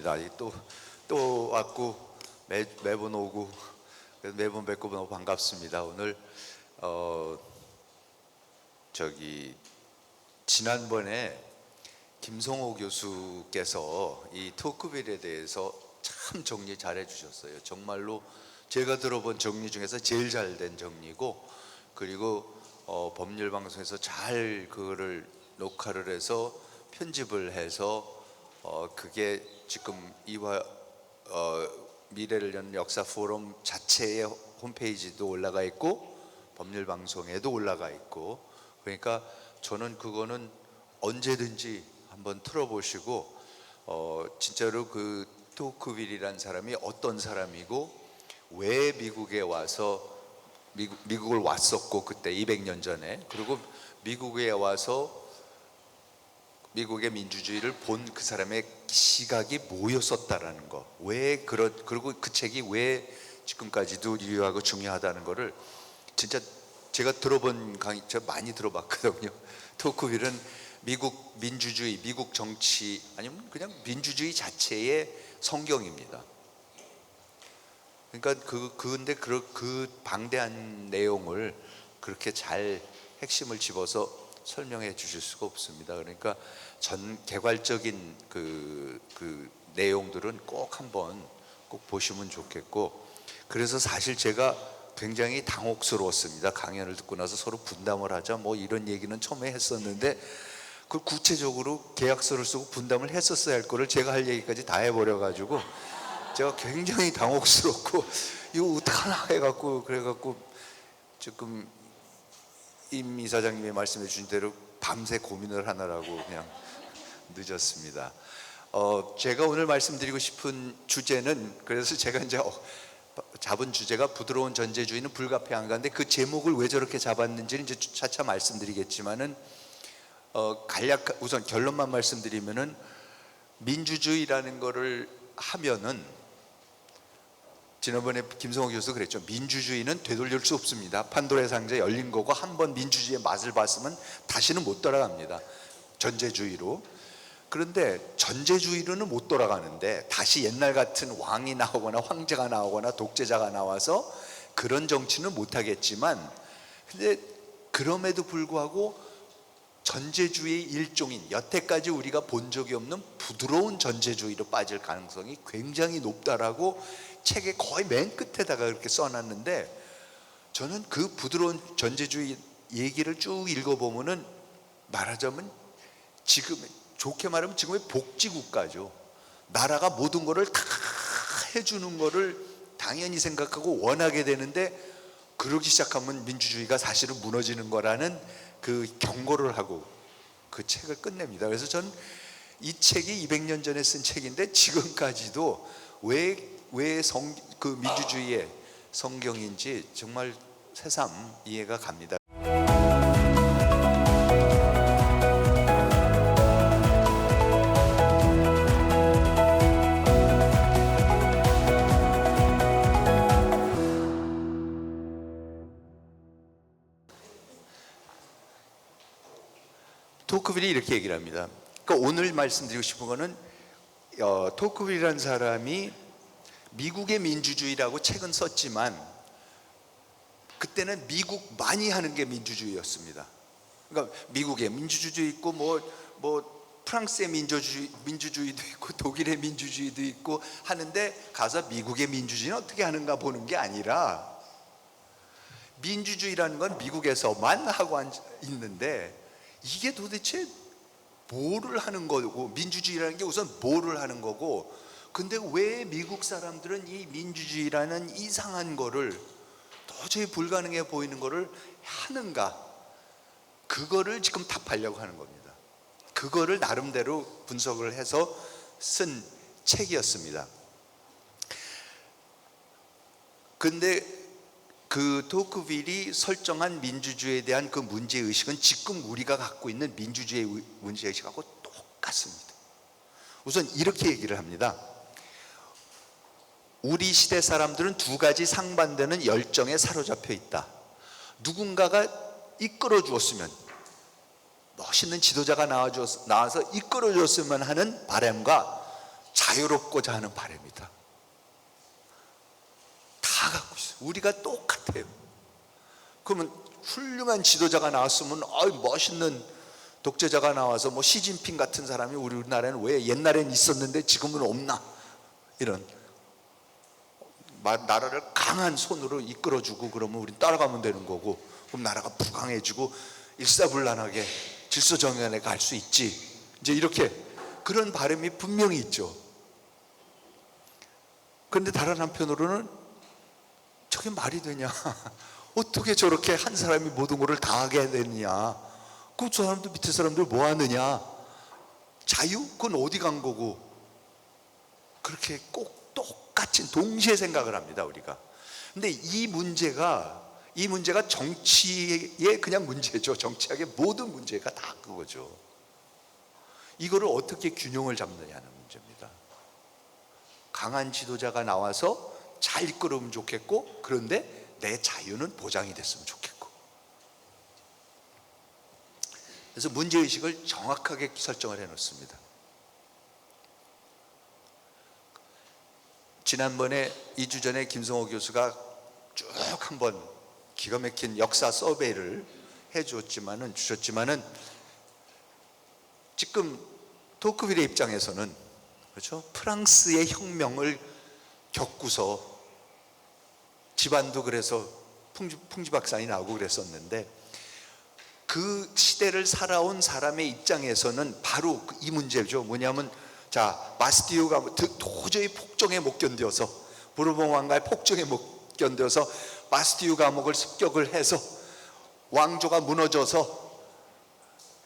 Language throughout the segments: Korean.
반갑습니다. 또 왔고 매번 오고 그래서 매번 뵙고 너무 반갑습니다. 오늘 지난번에 김성호 교수께서 이 토크빌에 대해서 참 정리 잘 해주셨어요. 정말로 제가 들어본 정리 중에서 제일 잘된 정리고, 그리고 법률방송에서 잘 그거를 녹화를 해서 편집을 해서 그게 지금 미래를 여는 역사 포럼 자체의 홈페이지도 올라가 있고 법률방송에도 올라가 있고, 그러니까 저는 그거는 언제든지 한번 틀어보시고 진짜로 그 토크빌이란 사람이 어떤 사람이고 왜 미국에 와서 미국을 왔었고 그때 200년 전에, 그리고 미국에 와서 미국의 민주주의를 본 그 사람의 시각이 뭐였었다라는 거, 그리고 그 책이 왜 지금까지도 유효하고 중요하다는 거를 진짜 제가 들어본 강의, 제가 많이 들어봤거든요. 토크빌은 미국 민주주의, 미국 정치, 아니면 그냥 민주주의 자체의 성경입니다. 그러니까 근데 그 방대한 내용을 그렇게 잘 핵심을 집어서 설명해 주실 수가 없습니다. 그러니까 개괄적인 그 내용들은 꼭 한번 꼭 보시면 좋겠고, 그래서 사실 제가 굉장히 당혹스러웠습니다. 강연을 듣고 나서 서로 분담을 하자 뭐 이런 얘기는 처음에 했었는데, 그 구체적으로 계약서를 쓰고 분담을 했었어야 할 거를 제가 할 얘기까지 다 해버려 가지고 제가 굉장히 당혹스럽고 이거 어떡하나 해갖고, 그래갖고 지금 임 이사장님이 말씀해 주신 대로 밤새 고민을 하느라고 그냥 늦었습니다. 제가 오늘 말씀드리고 싶은 주제는, 그래서 제가 이제 잡은 주제가 부드러운 전제주의는 불가피한가인데, 그 제목을 왜 저렇게 잡았는지는 이제 차차 말씀드리겠지만은 우선 결론만 말씀드리면은, 민주주의라는 거를 하면은 지난번에 김성호 교수 그랬죠. 민주주의는 되돌릴 수 없습니다. 판도라의 상자 열린 거고 한번 민주주의의 맛을 봤으면 다시는 못 돌아갑니다. 전제주의로. 그런데 전제주의로는 못 돌아가는데 다시 옛날 같은 왕이 나오거나 황제가 나오거나 독재자가 나와서 그런 정치는 못 하겠지만, 근데 그럼에도 불구하고 전제주의의 일종인, 여태까지 우리가 본 적이 없는 부드러운 전제주의로 빠질 가능성이 굉장히 높다라고 책의 거의 맨 끝에다가 그렇게 써놨는데, 저는 그 부드러운 전제주의 얘기를 쭉 읽어보면은 말하자면 지금, 좋게 말하면 지금의 복지국가죠. 나라가 모든 거를 다 해주는 거를 당연히 생각하고 원하게 되는데, 그러기 시작하면 민주주의가 사실은 무너지는 거라는 그 경고를 하고 그 책을 끝냅니다. 그래서 전 이 책이 200년 전에 쓴 책인데 지금까지도 왜 그 민주주의의 성경인지 정말 새삼 이해가 갑니다. 토크빌이 이렇게 얘기를 합니다. 그러니까 오늘 말씀드리고 싶은 거는, 토크빌이라는 사람이 미국의 민주주의라고 책은 썼지만 그때는 미국만이 하는 게 민주주의였습니다. 그러니까 미국의 민주주의 있고 뭐 프랑스의 민주주의도 있고 독일의 민주주의도 있고 하는데, 가서 미국의 민주주의는 어떻게 하는가 보는 게 아니라, 민주주의라는 건 미국에서만 하고 있는데 이게 도대체 뭐를 하는 거고, 민주주의라는 게 우선 뭐를 하는 거고, 근데 왜 미국 사람들은 이 민주주의라는 이상한 거를, 도저히 불가능해 보이는 거를 하는가, 그거를 지금 답하려고 하는 겁니다. 그거를 나름대로 분석을 해서 쓴 책이었습니다. 근데 그 토크빌이 설정한 민주주의에 대한 그 문제의식은 지금 우리가 갖고 있는 민주주의 문제의식하고 똑같습니다. 우선 이렇게 얘기를 합니다. 우리 시대 사람들은 두 가지 상반되는 열정에 사로잡혀 있다. 누군가가 이끌어 주었으면, 멋있는 지도자가 나와서 이끌어 줬으면 하는 바람과 자유롭고자 하는 바람이다. 다 갖고 있어요. 우리가 똑같아요. 그러면 훌륭한 지도자가 나왔으면 멋있는 독재자가 나와서 뭐 시진핑 같은 사람이 우리나라에는 왜 옛날엔 있었는데 지금은 없나, 이런 나라를 강한 손으로 이끌어주고 그러면 우린 따라가면 되는 거고, 그럼 나라가 부강해지고 일사불란하게 질서정연에 갈 수 있지, 이제 이렇게 그런 바람이 분명히 있죠. 그런데 다른 한편으로는 저게 말이 되냐, 어떻게 저렇게 한 사람이 모든 것을 다 하게 되느냐, 그 사람들 밑에 사람들 뭐 하느냐, 자유? 그건 어디 간 거고. 그렇게 꼭 똑같이 동시에 생각을 합니다, 우리가. 근데 이 문제가 정치의 그냥 문제죠. 정치학의 모든 문제가 다 그거죠. 이거를 어떻게 균형을 잡느냐는 문제입니다. 강한 지도자가 나와서 잘 이끌으면 좋겠고, 그런데 내 자유는 보장이 됐으면 좋겠고. 그래서 문제의식을 정확하게 설정을 해놓습니다. 지난번에 2주 전에 김성호 교수가 쭉 한번 기가 막힌 역사 서베이를 주셨지만은 지금 토크빌의 입장에서는, 그렇죠? 프랑스의 혁명을 겪고서 집안도 그래서 풍지박산이 나오고 그랬었는데, 그 시대를 살아온 사람의 입장에서는 바로 이 문제죠. 뭐냐면, 자, 바스티유가 도저히 폭정에 못 견뎌서, 부르봉 왕가의 폭정에 못 견뎌서 바스티유 감옥을 습격을 해서 왕조가 무너져서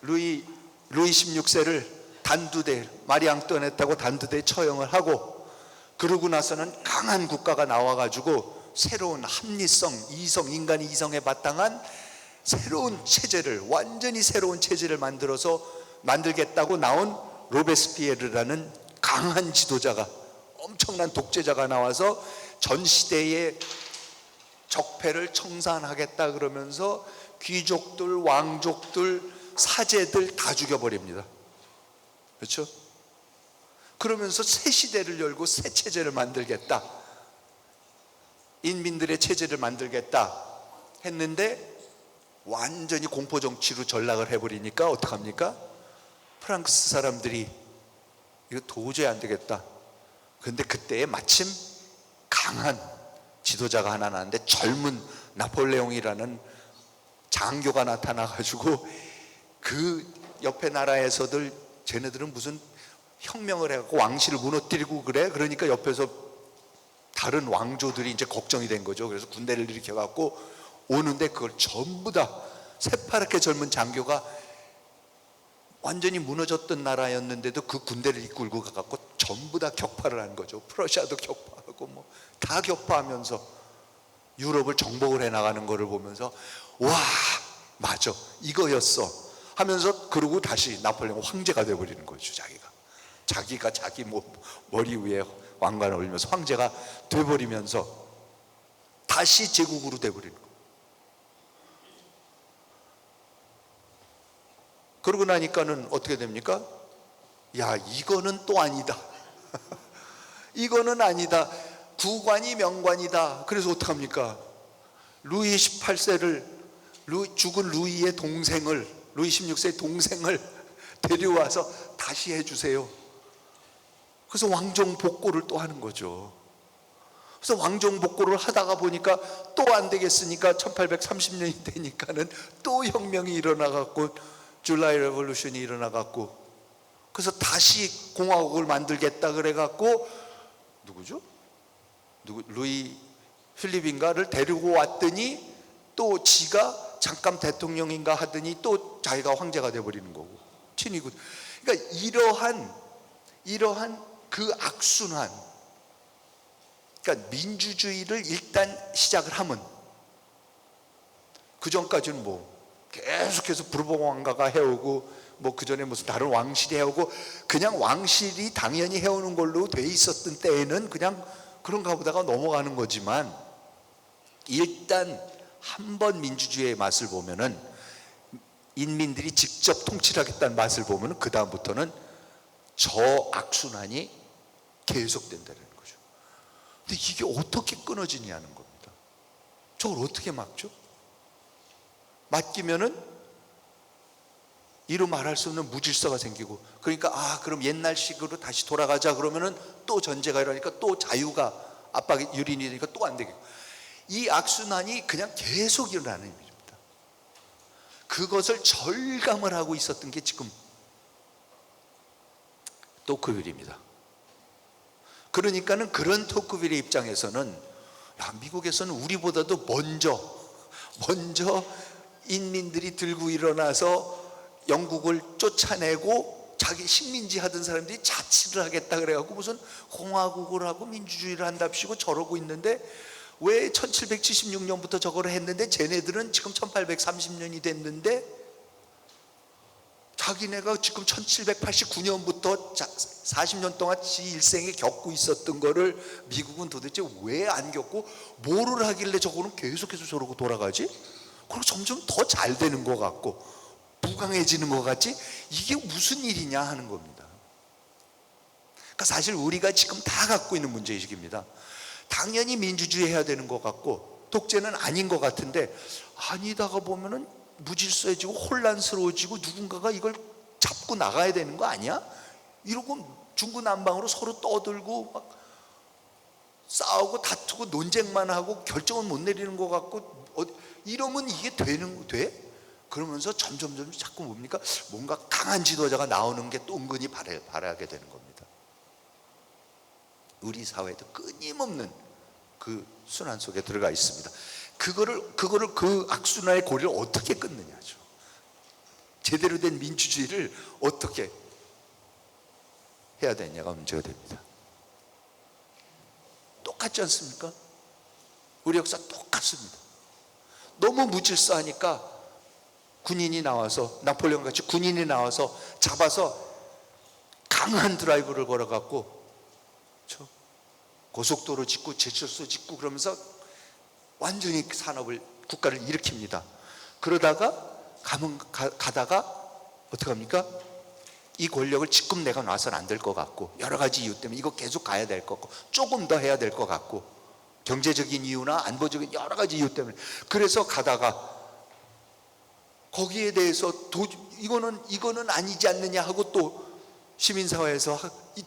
루이 16세를 단두대, 마리 앙뚜아네트하고 단두대에 처형을 하고, 그러고 나서는 강한 국가가 나와가지고 새로운 합리성, 인간의 이성에 바탕한 새로운 체제를, 완전히 새로운 체제를 만들겠다고 나온 로베스피에르라는 강한 지도자가, 엄청난 독재자가 나와서 전 시대의 적폐를 청산하겠다 그러면서 귀족들, 왕족들, 사제들 다 죽여버립니다. 그렇죠? 그러면서 새 시대를 열고 새 체제를 만들겠다, 인민들의 체제를 만들겠다 했는데, 완전히 공포정치로 전락을 해버리니까 어떡합니까? 프랑스 사람들이 이거 도저히 안 되겠다. 그런데 그때에 마침 강한 지도자가 하나 나왔는데, 젊은 나폴레옹이라는 장교가 나타나가지고 그 옆에 나라에서들 쟤네들은 무슨 혁명을 해갖고 왕실을 무너뜨리고 그래? 그러니까 옆에서 다른 왕조들이 이제 걱정이 된 거죠. 그래서 군대를 일으켜갖고 오는데, 그걸 전부 다 새파랗게 젊은 장교가, 완전히 무너졌던 나라였는데도 그 군대를 이끌고 가갖고 전부 다 격파를 한 거죠. 프러시아도 격파하고 뭐 다 격파하면서 유럽을 정복을 해나가는 거를 보면서, 와, 맞아, 이거였어 하면서, 그러고 다시 나폴레옹 황제가 돼버리는 거죠. 자기가 자기 머리 위에 왕관을 올리면서 황제가 돼버리면서 다시 제국으로 돼버리는 거예요. 그러고 나니까는 어떻게 됩니까? 야, 이거는 또 아니다. 이거는 아니다. 구관이 명관이다. 그래서 어떡합니까? 루이 18세를, 죽은 루이의 동생을, 루이 16세의 동생을 데려와서 다시 해주세요. 그래서 왕정복고를 또 하는 거죠. 그래서 왕정복고를 하다가 보니까 또 안 되겠으니까 1830년이 되니까는 또 혁명이 일어나갖고, 줄라이 레볼루션이 일어나갖고, 그래서 다시 공화국을 만들겠다 그래갖고, 누구죠? 루이 필립인가를 데리고 왔더니 또 지가 잠깐 대통령인가 하더니 또 자기가 황제가 돼버리는 거고, 친이고. 그러니까 이러한 그 악순환, 그러니까 민주주의를 일단 시작을 하면, 그 전까지는 뭐 계속해서 부르봉 왕가가 해오고, 뭐 그 전에 무슨 다른 왕실이 해오고, 그냥 왕실이 당연히 해오는 걸로 돼 있었던 때에는 그냥 그런가 보다가 넘어가는 거지만, 일단 한번 민주주의의 맛을 보면은, 인민들이 직접 통치를 하겠다는 맛을 보면은, 그 다음부터는 저 악순환이 계속된다는 거죠. 근데 이게 어떻게 끊어지냐는 겁니다. 저걸 어떻게 막죠? 맡기면은 이루 말할 수 없는 무질서가 생기고, 그러니까 그럼 옛날식으로 다시 돌아가자 그러면은 또 전제가 일어나니까 또 자유가 압박이 유린이 되니까 또 안 되겠고, 이 악순환이 그냥 계속 일어나는 일입니다. 그것을 절감을 하고 있었던 게 지금 토크빌입니다. 그러니까는 그런 토크빌의 입장에서는 미국에서는 우리보다도 먼저 인민들이 들고 일어나서 영국을 쫓아내고 자기 식민지 하던 사람들이 자치를 하겠다 그래갖고 무슨 공화국을 하고 민주주의를 한답시고 저러고 있는데, 왜 1776년부터 저거를 했는데 쟤네들은 지금 1830년이 됐는데 자기네가 지금 1789년부터 40년 동안 지 일생에 겪고 있었던 거를 미국은 도대체 왜 안 겪고 뭐를 하길래 저거는 계속해서 저러고 돌아가지? 그리고 점점 더 잘 되는 것 같고 부강해지는 것 같지? 이게 무슨 일이냐 하는 겁니다. 그러니까 사실 우리가 지금 다 갖고 있는 문제의식입니다. 당연히 민주주의 해야 되는 것 같고 독재는 아닌 것 같은데, 아니다가 보면은 무질서해지고 혼란스러워지고 누군가가 이걸 잡고 나가야 되는 거 아니야? 이러고 중구난방으로 서로 떠들고 막 싸우고 다투고 논쟁만 하고 결정은 못 내리는 것 같고, 이러면 이게 돼? 그러면서 점점 자꾸 뭡니까? 뭔가 강한 지도자가 나오는 게 또 은근히 바라게 되는 겁니다. 우리 사회도 끊임없는 그 순환 속에 들어가 있습니다. 그거를 그 악순환의 고리를 어떻게 끊느냐죠. 제대로 된 민주주의를 어떻게 해야 되냐가 문제가 됩니다. 똑같지 않습니까? 우리 역사 똑같습니다. 너무 무질서하니까 군인이 나와서, 나폴레옹 같이 군인이 나와서 잡아서 강한 드라이브를 걸어갖고 고속도로 짓고 제철소 짓고 그러면서 완전히 국가를 일으킵니다. 그러다가 가다가 어떻게 합니까? 이 권력을 지금 내가 놔서는 안 될 것 같고, 여러 가지 이유 때문에 이거 계속 가야 될 것 같고, 조금 더 해야 될 것 같고, 경제적인 이유나 안보적인 여러 가지 이유 때문에, 그래서 가다가 거기에 대해서 이거는 아니지 않느냐 하고 또 시민사회에서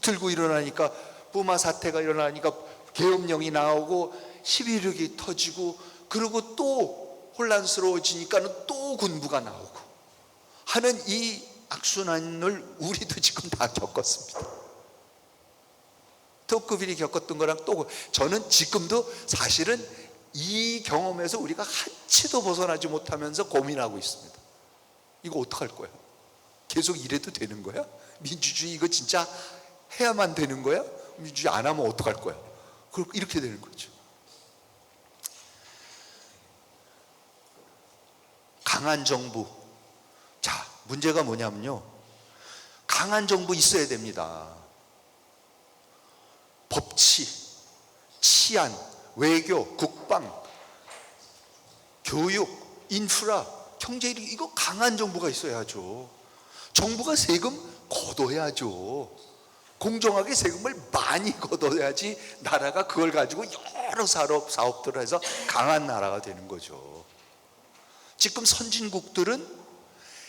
들고 일어나니까, 부마 사태가 일어나니까 계엄령이 나오고 시위력이 터지고, 그리고 또 혼란스러워지니까는 또 군부가 나오고 하는 이 악순환을 우리도 지금 다 겪었습니다. 토크빌이 겪었던 거랑 또 저는 지금도 사실은 이 경험에서 우리가 한치도 벗어나지 못하면서 고민하고 있습니다. 이거 어떡할 거야? 계속 이래도 되는 거야? 민주주의 이거 진짜 해야만 되는 거야? 민주주의 안 하면 어떡할 거야? 이렇게 되는 거죠. 강한 정부. 자, 문제가 뭐냐면요, 강한 정부 있어야 됩니다. 법치, 치안, 외교, 국방, 교육, 인프라, 경제, 이거 강한 정부가 있어야죠. 정부가 세금 걷어야죠. 공정하게 세금을 많이 걷어야지 나라가 그걸 가지고 여러 사업들을 해서 강한 나라가 되는 거죠. 지금 선진국들은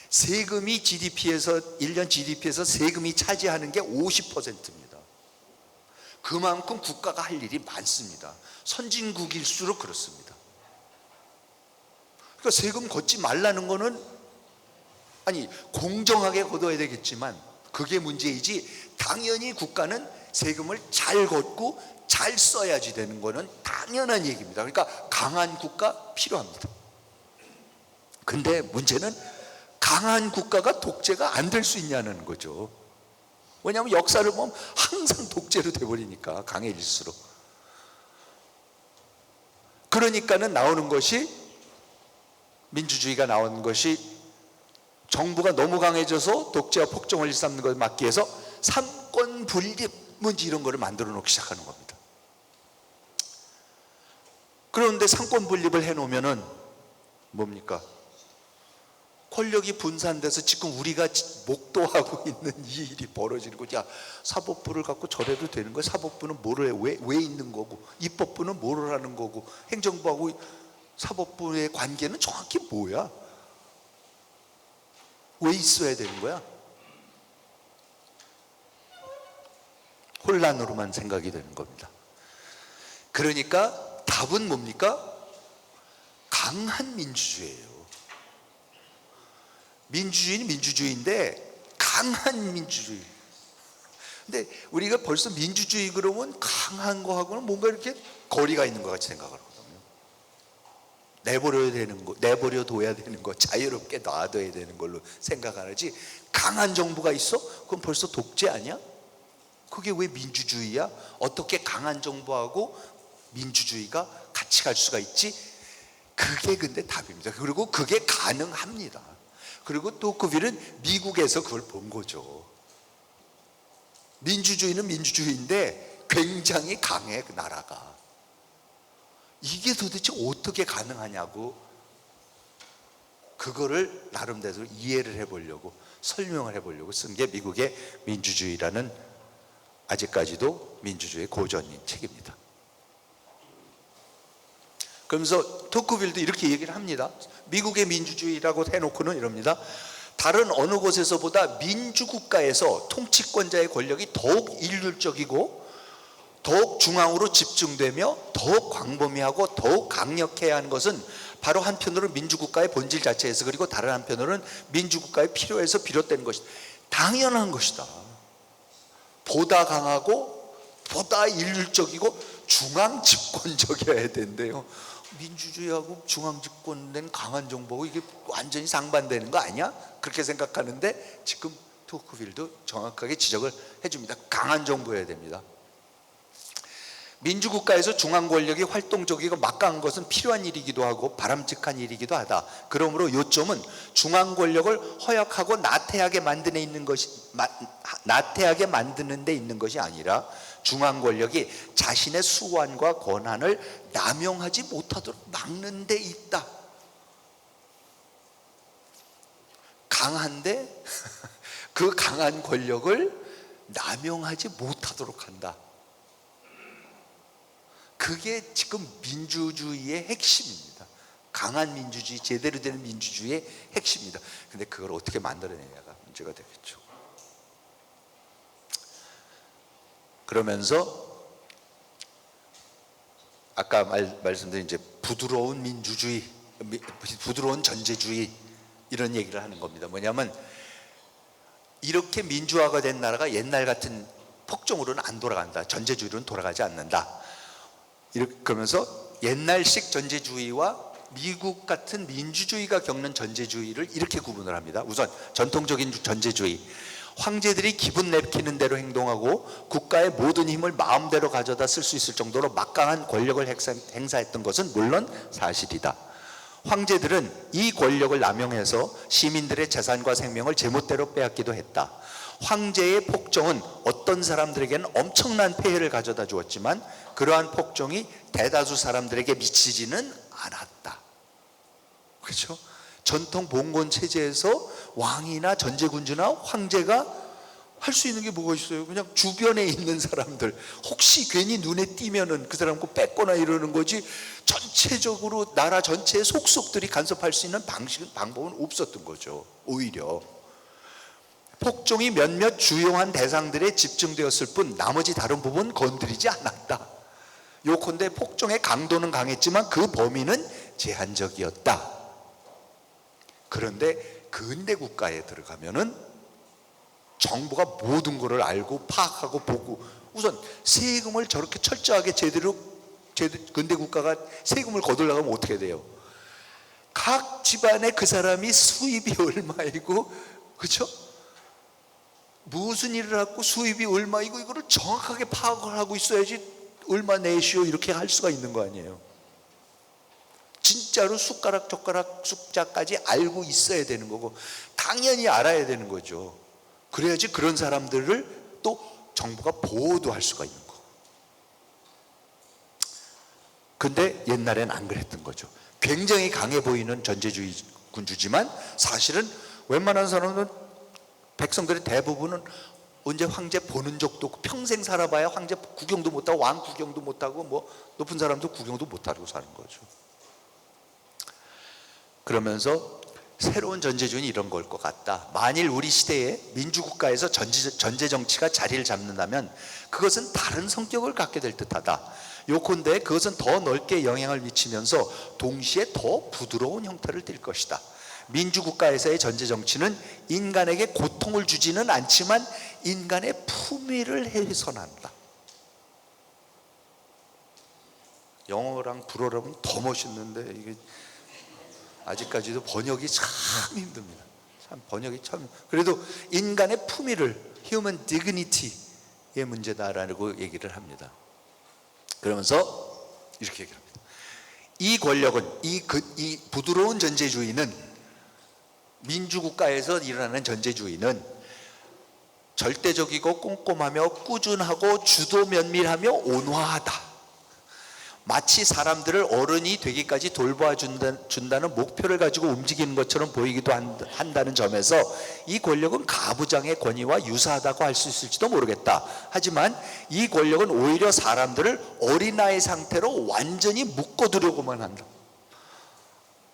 세금이 GDP에서 1년 GDP에서 세금이 차지하는 게 50%입니다. 그만큼 국가가 할 일이 많습니다. 선진국일수록 그렇습니다. 그러니까 세금 걷지 말라는 거는, 아니 공정하게 걷어야 되겠지만 그게 문제이지, 당연히 국가는 세금을 잘 걷고 잘 써야지 되는 거는 당연한 얘기입니다. 그러니까 강한 국가 필요합니다. 근데 문제는 강한 국가가 독재가 안 될 수 있냐는 거죠. 왜냐하면 역사를 보면 항상 독재로 돼버리니까, 강해질수록. 그러니까는 나오는 것이, 민주주의가 나오는 것이, 정부가 너무 강해져서 독재와 폭정을 일삼는 것을 막기 위해서 삼권 분립 문제 이런 거를 만들어 놓기 시작하는 겁니다. 그런데 삼권 분립을 해놓으면은 뭡니까? 권력이 분산돼서 지금 우리가 목도하고 있는 이 일이 벌어지는 거지. 야, 사법부를 갖고 저래도 되는 거야? 사법부는 뭐를 해? 왜 있는 거고, 입법부는 뭐를 하는 거고, 행정부하고 사법부의 관계는 정확히 뭐야? 왜 있어야 되는 거야? 혼란으로만 생각이 되는 겁니다. 그러니까 답은 뭡니까? 강한 민주주의예요. 민주주의는 민주주의인데 강한 민주주의. 근데 우리가 벌써 민주주의 그러면 강한 거하고는 뭔가 이렇게 거리가 있는 것 같이 생각을 하거든요. 내버려야 되는 거, 내버려둬야 되는 거, 자유롭게 놔둬야 되는 걸로 생각하지. 강한 정부가 있어? 그럼 벌써 독재 아니야? 그게 왜 민주주의야? 어떻게 강한 정부하고 민주주의가 같이 갈 수가 있지? 그게 근데 답입니다. 그리고 그게 가능합니다. 그리고 토크빌은 미국에서 그걸 본 거죠. 민주주의는 민주주의인데 굉장히 강해, 그 나라가. 이게 도대체 어떻게 가능하냐고, 그거를 나름대로 이해를 해보려고, 설명을 해보려고 쓴 게 미국의 민주주의라는, 아직까지도 민주주의의 고전인 책입니다. 그러면서 토크빌도 이렇게 얘기를 합니다. 미국의 민주주의라고 해놓고는 이럽니다. 다른 어느 곳에서보다 민주국가에서 통치권자의 권력이 더욱 일률적이고 더욱 중앙으로 집중되며 더욱 광범위하고 더욱 강력해야 하는 것은 바로 한편으로는 민주국가의 본질 자체에서, 그리고 다른 한편으로는 민주국가의 필요에서 비롯되는 것이다. 당연한 것이다. 보다 강하고 보다 일률적이고 중앙집권적이어야 된대요. 민주주의하고 중앙집권된 강한 정부하고 이게 완전히 상반되는 거 아니야? 그렇게 생각하는데 지금 토크빌도 정확하게 지적을 해줍니다. 강한 정부여야 됩니다. 민주국가에서 중앙 권력이 활동적이고 막강한 것은 필요한 일이기도 하고 바람직한 일이기도 하다. 그러므로 요점은 중앙 권력을 허약하고 나태하게 만드는 데 있는 것이 아니라 중앙 권력이 자신의 수완과 권한을 남용하지 못하도록 막는 데 있다. 강한데 그 강한 권력을 남용하지 못하도록 한다. 그게 지금 민주주의의 핵심입니다. 강한 민주주의, 제대로 되는 민주주의의 핵심입니다. 근데 그걸 어떻게 만들어내냐가 문제가 되겠죠. 그러면서 아까 말씀드린 이제 부드러운 민주주의, 부드러운 전제주의, 이런 얘기를 하는 겁니다. 뭐냐면 이렇게 민주화가 된 나라가 옛날 같은 폭정으로는 안 돌아간다. 전제주의로는 돌아가지 않는다. 그러면서 옛날식 전제주의와 미국 같은 민주주의가 겪는 전제주의를 이렇게 구분을 합니다. 우선 전통적인 전제주의, 황제들이 기분 내키는 대로 행동하고 국가의 모든 힘을 마음대로 가져다 쓸 수 있을 정도로 막강한 권력을 행사했던 것은 물론 사실이다. 황제들은 이 권력을 남용해서 시민들의 재산과 생명을 제멋대로 빼앗기도 했다. 황제의 폭정은 어떤 사람들에게는 엄청난 폐해를 가져다 주었지만 그러한 폭정이 대다수 사람들에게 미치지는 않았다. 그렇죠? 전통 봉건 체제에서 왕이나 전제군주나 황제가 할 수 있는 게 뭐가 있어요? 그냥 주변에 있는 사람들, 혹시 괜히 눈에 띄면은 그 사람 거 뺏거나 이러는 거지, 전체적으로 나라 전체의 속속들이 간섭할 수 있는 방법은 없었던 거죠. 오히려 폭정이 몇몇 주요한 대상들에 집중되었을 뿐 나머지 다른 부분은 건드리지 않았다. 요컨대 폭정의 강도는 강했지만 그 범위는 제한적이었다. 그런데 근대 국가에 들어가면은 정부가 모든 것을 알고 파악하고 보고, 우선 세금을 저렇게 철저하게 제대로 근대 국가가 세금을 거둘려면 어떻게 돼요? 각 집안에 그 사람이 수입이 얼마이고, 그렇죠? 무슨 일을 하고 수입이 얼마이고 이거를 정확하게 파악을 하고 있어야지 얼마 내시오 이렇게 할 수가 있는 거 아니에요. 진짜로 숟가락 젓가락 숫자까지 알고 있어야 되는 거고 당연히 알아야 되는 거죠. 그래야지 그런 사람들을 또 정부가 보호도 할 수가 있는 거고. 근데 옛날엔 안 그랬던 거죠. 굉장히 강해 보이는 전제주의 군주지만 사실은 웬만한 사람은 백성들의 대부분은 언제 황제 보는 적도 없고 평생 살아봐야 황제 구경도 못하고 왕 구경도 못하고 뭐 높은 사람도 구경도 못하고 사는 거죠. 그러면서 새로운 전제주의는 이런 걸 것 같다. 만일 우리 시대에 민주국가에서 전제 정치가 자리를 잡는다면 그것은 다른 성격을 갖게 될 듯하다. 요컨대 그것은 더 넓게 영향을 미치면서 동시에 더 부드러운 형태를 띨 것이다. 민주국가에서의 전제 정치는 인간에게 고통을 주지는 않지만 인간의 품위를 훼손한다. 영어랑 불어라면 더 멋있는데 이게 아직까지도 번역이 참 힘듭니다. 참 번역이 참. 그래도 인간의 품위를, human dignity의 문제다라고 얘기를 합니다. 그러면서 이렇게 얘기를 합니다. 이 권력은, 이 부드러운 전제주의는, 민주국가에서 일어나는 전제주의는 절대적이고 꼼꼼하며 꾸준하고 주도 면밀하며 온화하다. 마치 사람들을 어른이 되기까지 돌봐준다는 목표를 가지고 움직이는 것처럼 보이기도 한다는 점에서 이 권력은 가부장의 권위와 유사하다고 할 수 있을지도 모르겠다. 하지만 이 권력은 오히려 사람들을 어린아이 상태로 완전히 묶어두려고만 한다.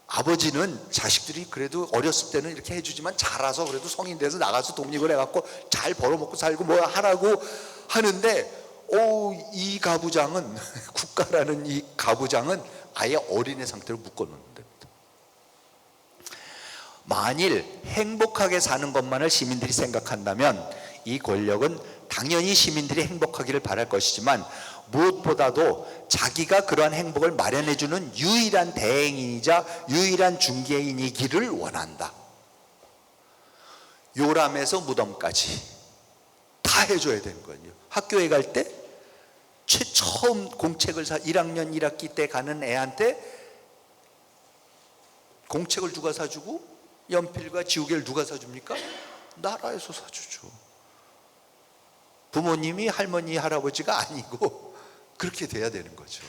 아버지는 자식들이 그래도 어렸을 때는 이렇게 해주지만 자라서 그래도 성인 돼서 나가서 독립을 해갖고 잘 벌어먹고 살고 뭐 하라고 하는데, 이 가부장은, 국가라는 이 가부장은 아예 어린애 상태로 묶어놓는 겁니다. 만일 행복하게 사는 것만을 시민들이 생각한다면 이 권력은 당연히 시민들이 행복하기를 바랄 것이지만 무엇보다도 자기가 그러한 행복을 마련해주는 유일한 대행인이자 유일한 중개인이기를 원한다. 요람에서 무덤까지 다 해줘야 되는 거예요. 학교에 갈 때 처음 공책을 1학년 1학기 때 가는 애한테 공책을 누가 사주고 연필과 지우개를 누가 사줍니까? 나라에서 사주죠. 부모님이, 할머니, 할아버지가 아니고 그렇게 돼야 되는 거죠.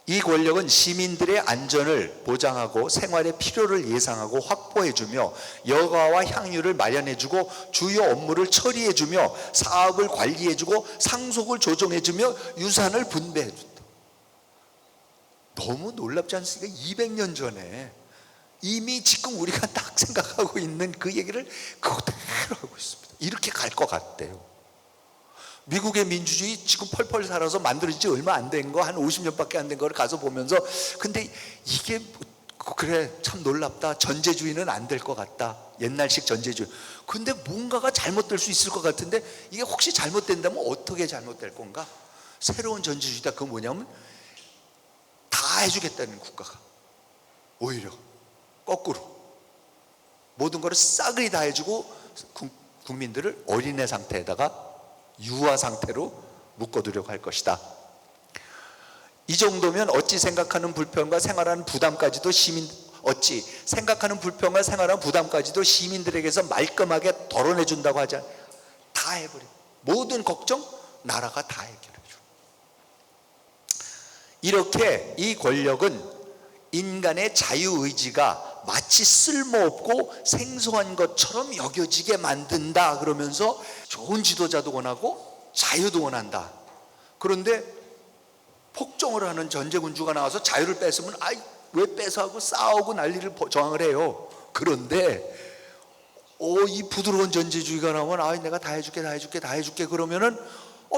이 권력은 시민들의 안전을 보장하고 생활의 필요를 예상하고 확보해주며 여가와 향유를 마련해주고 주요 업무를 처리해주며 사업을 관리해주고 상속을 조정해주며 유산을 분배해준다. 너무 놀랍지 않습니까? 200년 전에 이미 지금 우리가 딱 생각하고 있는 그 얘기를 그대로 하고 있습니다. 이렇게 갈 것 같대요. 미국의 민주주의 지금 펄펄 살아서 만들어진 지 얼마 안 된 거, 한 50년밖에 안 된 거를 가서 보면서, 근데 이게 그래 참 놀랍다. 전제주의는 안 될 것 같다. 옛날식 전제주의. 근데 뭔가가 잘못될 수 있을 것 같은데 이게 혹시 잘못된다면 어떻게 잘못될 건가? 새로운 전제주의다. 그건 뭐냐면 다 해주겠다는 국가가 오히려 거꾸로 모든 거를 싸그리 다 해주고 국민들을 어린애 상태에다가 유아 상태로 묶어두려고 할 것이다. 이 정도면 어찌 생각하는 불편과 생활하는 부담까지도 시민들에게서 말끔하게 덜어내준다고 하지 않아요. 다 해버려. 모든 걱정 나라가 다 해결해줘. 이렇게 이 권력은 인간의 자유의지가 마치 쓸모없고 생소한 것처럼 여겨지게 만든다. 그러면서 좋은 지도자도 원하고 자유도 원한다. 그런데 폭정을 하는 전제군주가 나와서 자유를 뺏으면 왜 뺏어 하고 싸우고 난리를 저항을 해요. 그런데 이 부드러운 전제주의가 나오면 내가 다 해줄게 그러면은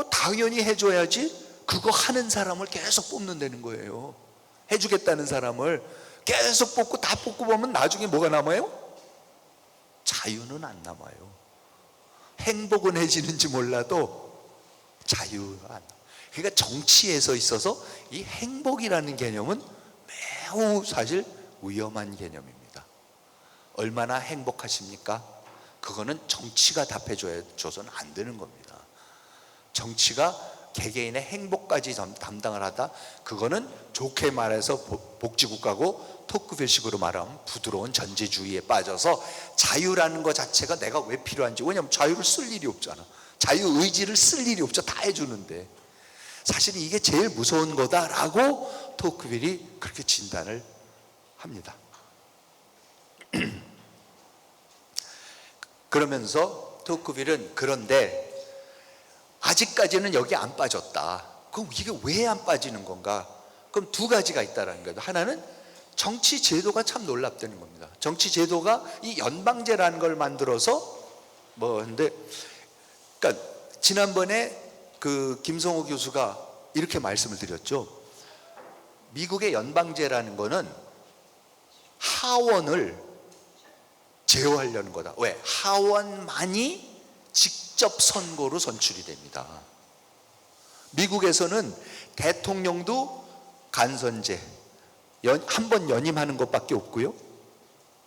당연히 해줘야지. 그거 하는 사람을 계속 뽑는다는 거예요. 해주겠다는 사람을 계속 뽑고 다 뽑고 보면 나중에 뭐가 남아요? 자유는 안 남아요. 행복은 해지는지 몰라도 자유가 안 남아요. 그러니까 정치에서 있어서 이 행복이라는 개념은 매우 사실 위험한 개념입니다. 얼마나 행복하십니까? 그거는 정치가 답해줘서는 안 되는 겁니다. 정치가 개개인의 행복까지 담당을 하다, 그거는 좋게 말해서 복지국가고 토크밸식으로 말하면 부드러운 전제주의에 빠져서 자유라는 것 자체가 내가 왜 필요한지, 왜냐하면 자유를 쓸 일이 없잖아. 자유의지를 쓸 일이 없죠. 다 해주는데. 사실 이게 제일 무서운 거다라고 토크빌이 그렇게 진단을 합니다. 그러면서 토크빌은 그런데 아직까지는 여기 안 빠졌다. 그럼 이게 왜 안 빠지는 건가? 그럼 두 가지가 있다라는 거예요. 하나는 정치 제도가 참 놀랍다는 겁니다. 정치 제도가 이 연방제라는 걸 만들어서 근데 그러니까 지난번에 그 김성호 교수가 이렇게 말씀을 드렸죠. 미국의 연방제라는 거는 하원을 제어하려는 거다. 왜? 하원만이 직접 선거로 선출이 됩니다. 미국에서는 대통령도 간선제, 한 번 연임하는 것밖에 없고요.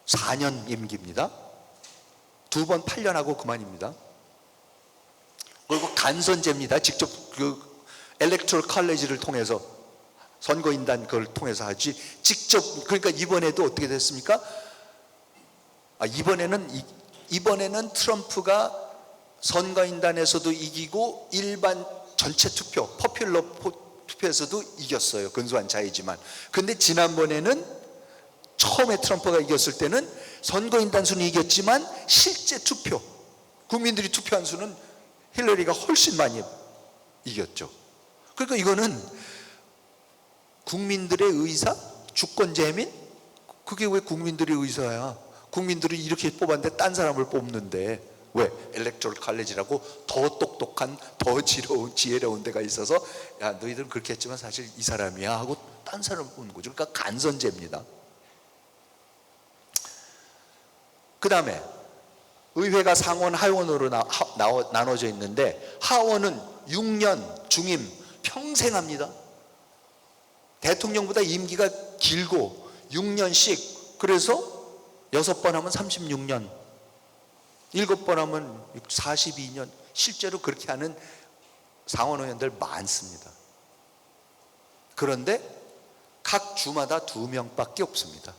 4년 임기입니다. 2번 8년 하고 그만입니다. 그리고 간선제입니다. 직접 그 엘렉토럴 컬리지를 통해서 선거인단 그걸 통해서 하지 직접. 그러니까 이번에도 어떻게 됐습니까? 이번에는 트럼프가 선거인단에서도 이기고 일반 전체 투표, 퍼퓰러 투표에서도 이겼어요. 근소한 차이지만. 근데 지난번에는 처음에 트럼프가 이겼을 때는 선거인단 수는 이겼지만 실제 투표, 국민들이 투표한 수는 힐러리가 훨씬 많이 이겼죠. 그러니까 이거는 국민들의 의사, 주권재민? 그게 왜 국민들의 의사야? 국민들이 이렇게 뽑았는데 딴 사람을 뽑는데 왜? 엘렉토럴 칼리지라고 더 똑똑한, 더 지혜로운 데가 있어서 야, 너희들은 그렇게 했지만 사실 이 사람이야 하고 딴 사람을 뽑는 거죠. 그러니까 간선제입니다. 그 다음에 의회가 상원, 하원으로 나눠져 있는데 하원은 6년 중임 평생 합니다. 대통령보다 임기가 길고 6년씩, 그래서 6번 하면 36년, 7번 하면 42년, 실제로 그렇게 하는 상원의원들 많습니다. 그런데 각 주마다 2명밖에 없습니다.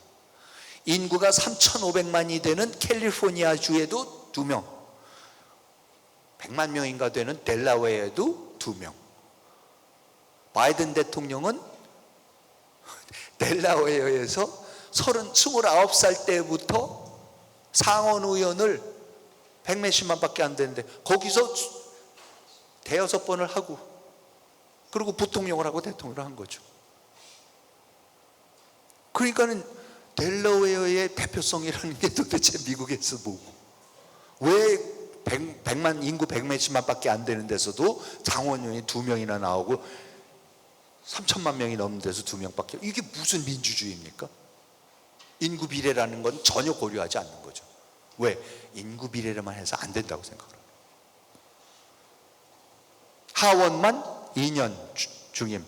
인구가 3,500만이 되는 캘리포니아 주에도 2명, 100만 명인가 되는 델라웨어에도 2명. 바이든 대통령은 델라웨어에서 29살 때부터 상원 의원을 100몇십만 밖에 안 되는데 거기서 대여섯 번을 하고, 그리고 부통령을 하고 대통령을 한 거죠. 그러니까는 델라웨어의 대표성이라는 게 도대체 미국에서 뭐고, 왜 100만, 인구 100몇십만 밖에 안 되는 데서도 상원의원이 2명이나 나오고 3천만 명이 넘는 데서 2명밖에, 이게 무슨 민주주의입니까? 인구 비례라는 건 전혀 고려하지 않는 거죠. 왜? 인구 비례만 해서 안 된다고 생각을 해요. 하원만 2년 중임,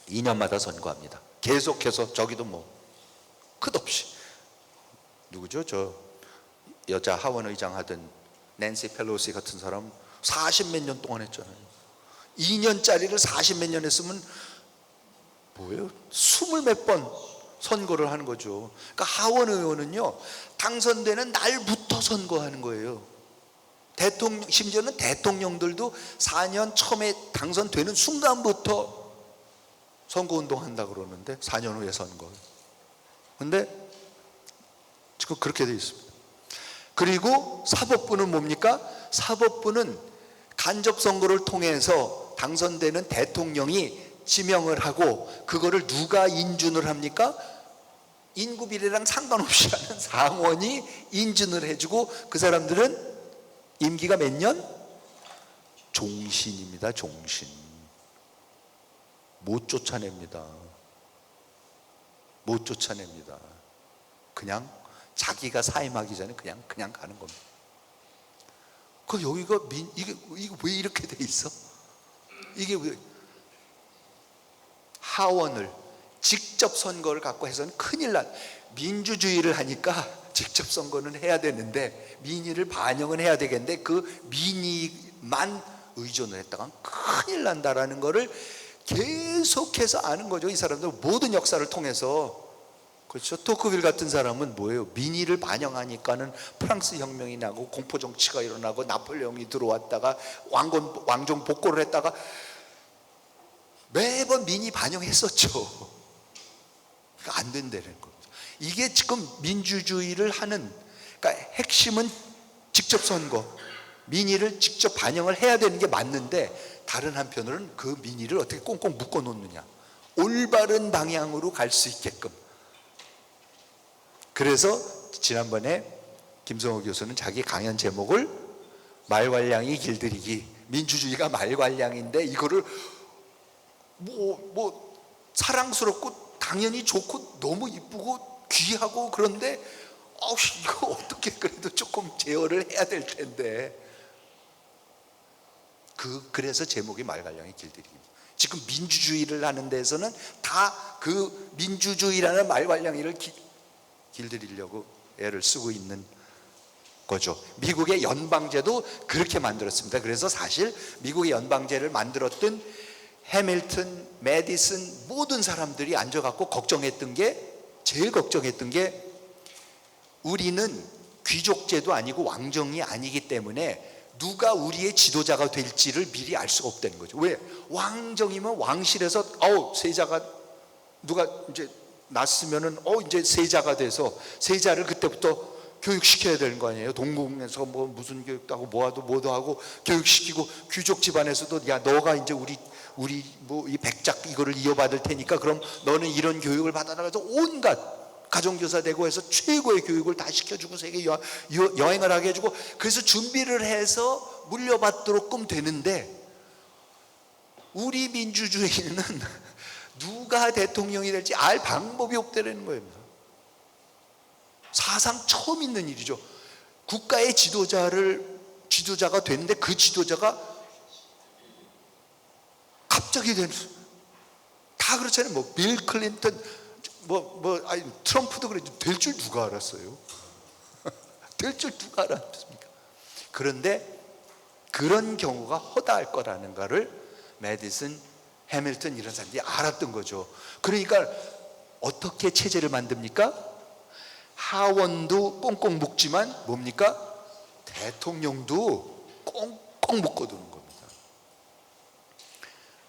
2년마다 선거합니다. 계속해서. 저기도 뭐 끝없이 누구죠? 저 여자 하원 의장 하던 낸시 펠로시 같은 사람 40몇 년 동안 했잖아요. 2년짜리를 40몇 년 했으면 뭐예요? 20몇 번 선거를 하는 거죠. 그러니까 하원 의원은요, 당선되는 날부터 선거하는 거예요. 대통령, 심지어는 대통령들도 4년 처음에 당선되는 순간부터 선거운동 한다 그러는데 4년 후에 선거. 근데 지금 그렇게 되어 있습니다. 그리고 사법부는 뭡니까? 사법부는 간접선거를 통해서 당선되는 대통령이 지명을 하고, 그거를 누가 인준을 합니까? 인구 비례랑 상관없이 하는 상원이 인준을 해주고, 그 사람들은 임기가 몇 년? 종신입니다. 종신. 못 쫓아냅니다. 못 쫓아냅니다. 그냥 자기가 사임하기 전에 그냥 가는 겁니다. 그 여기가 이게 왜 이렇게 돼 있어? 이게 왜? 하원을 직접 선거를 갖고 해서는 큰일 난, 민주주의를 하니까 직접 선거는 해야 되는데, 민의를 반영은 해야 되겠는데 그 민의만 의존을 했다가 큰일 난다라는 거를 계속해서 아는 거죠. 이 사람들 모든 역사를 통해서. 그렇죠. 토크빌 같은 사람은 뭐예요? 민의를 반영하니까는 프랑스 혁명이 나고 공포 정치가 일어나고 나폴레옹이 들어왔다가 왕정 복고를 했다가 매번 민의 반영했었죠. 그러니까 안 된다는 겁니다. 이게 지금 민주주의를 하는, 그러니까 핵심은 직접 선거, 민의를 직접 반영을 해야 되는 게 맞는데, 다른 한편으로는 그 민의를 어떻게 꽁꽁 묶어 놓느냐, 올바른 방향으로 갈 수 있게끔. 그래서 지난번에 김성호 교수는 자기 강연 제목을 말괄량이 길들이기, 민주주의가 말괄량인데 이거를 뭐 사랑스럽고 당연히 좋고 너무 이쁘고 귀하고, 그런데 이거 어떻게 그래도 조금 제어를 해야 될 텐데, 그래서 제목이 말괄량이 길들이기입니다. 지금 민주주의를 하는 데서는 다 그 민주주의라는 말괄량이를 길들이려고 애를 쓰고 있는 거죠. 미국의 연방제도 그렇게 만들었습니다. 그래서 사실 미국의 연방제를 만들었던 해밀턴, 메디슨 모든 사람들이 앉아갖고 제일 걱정했던 게, 우리는 귀족제도 아니고 왕정이 아니기 때문에 누가 우리의 지도자가 될지를 미리 알 수가 없다는 거죠. 왜? 왕정이면 왕실에서 세자가 누가 이제 났으면은 이제 세자가 돼서 세자를 그때부터 교육시켜야 되는 거 아니에요. 동궁에서 뭐 무슨 교육도 하고 뭐도 하고 교육시키고, 귀족 집안에서도 야 너가 이제 우리 뭐 이 백작 이거를 이어받을 테니까 그럼 너는 이런 교육을 받아라 해서 온갖 가정교사 되고 해서 최고의 교육을 다 시켜주고 세계 여행을 하게 해주고, 그래서 준비를 해서 물려받도록끔 되는데, 우리 민주주의는 누가 대통령이 될지 알 방법이 없다는 거예요. 사상 처음 있는 일이죠. 국가의 지도자가 됐는데 그 지도자가 갑자기 다 그렇잖아요. 뭐 빌 클린턴, 트럼프도 그랬죠. 될 줄 누가 알았어요? 될 줄 누가 알았습니까? 그런데 그런 경우가 허다할 거라는 거를 메디슨, 해밀턴 이런 사람들이 알았던 거죠. 그러니까 어떻게 체제를 만듭니까? 하원도 꽁꽁 묶지만 뭡니까? 대통령도 꽁꽁 묶어두는 겁니다.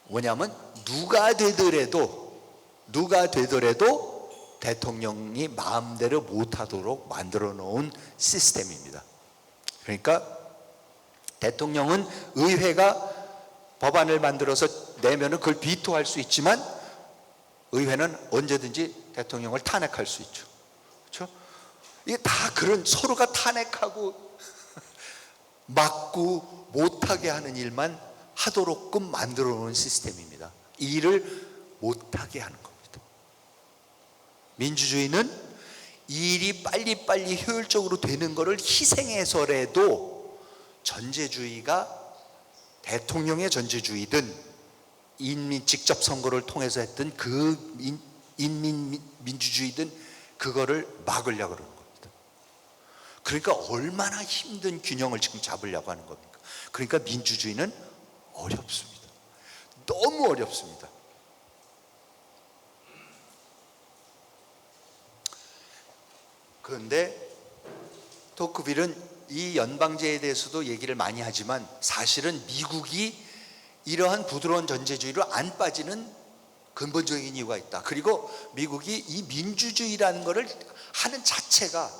뭐냐면 누가 되더라도 대통령이 마음대로 못하도록 만들어 놓은 시스템입니다. 그러니까 대통령은 의회가 법안을 만들어서 내면은 그걸 비토할 수 있지만, 의회는 언제든지 대통령을 탄핵할 수 있죠. 그렇죠? 이게 다 그런 서로가 탄핵하고 막고 못하게 하는 일만 하도록끔 만들어 놓은 시스템입니다. 이 일을 못하게 하는 겁니다. 민주주의는 일이 빨리빨리 효율적으로 되는 것을 희생해서라도, 전제주의가 대통령의 전제주의든 인민 직접 선거를 통해서 했던 그 인민 민주주의든 그거를 막으려고 그러는 겁니다. 그러니까 얼마나 힘든 균형을 지금 잡으려고 하는 겁니까? 그러니까 민주주의는 어렵습니다. 너무 어렵습니다. 그런데 토크빌은 이 연방제에 대해서도 얘기를 많이 하지만, 사실은 미국이 이러한 부드러운 전제주의로 안 빠지는 근본적인 이유가 있다. 그리고 미국이 이 민주주의라는 것을 하는 자체가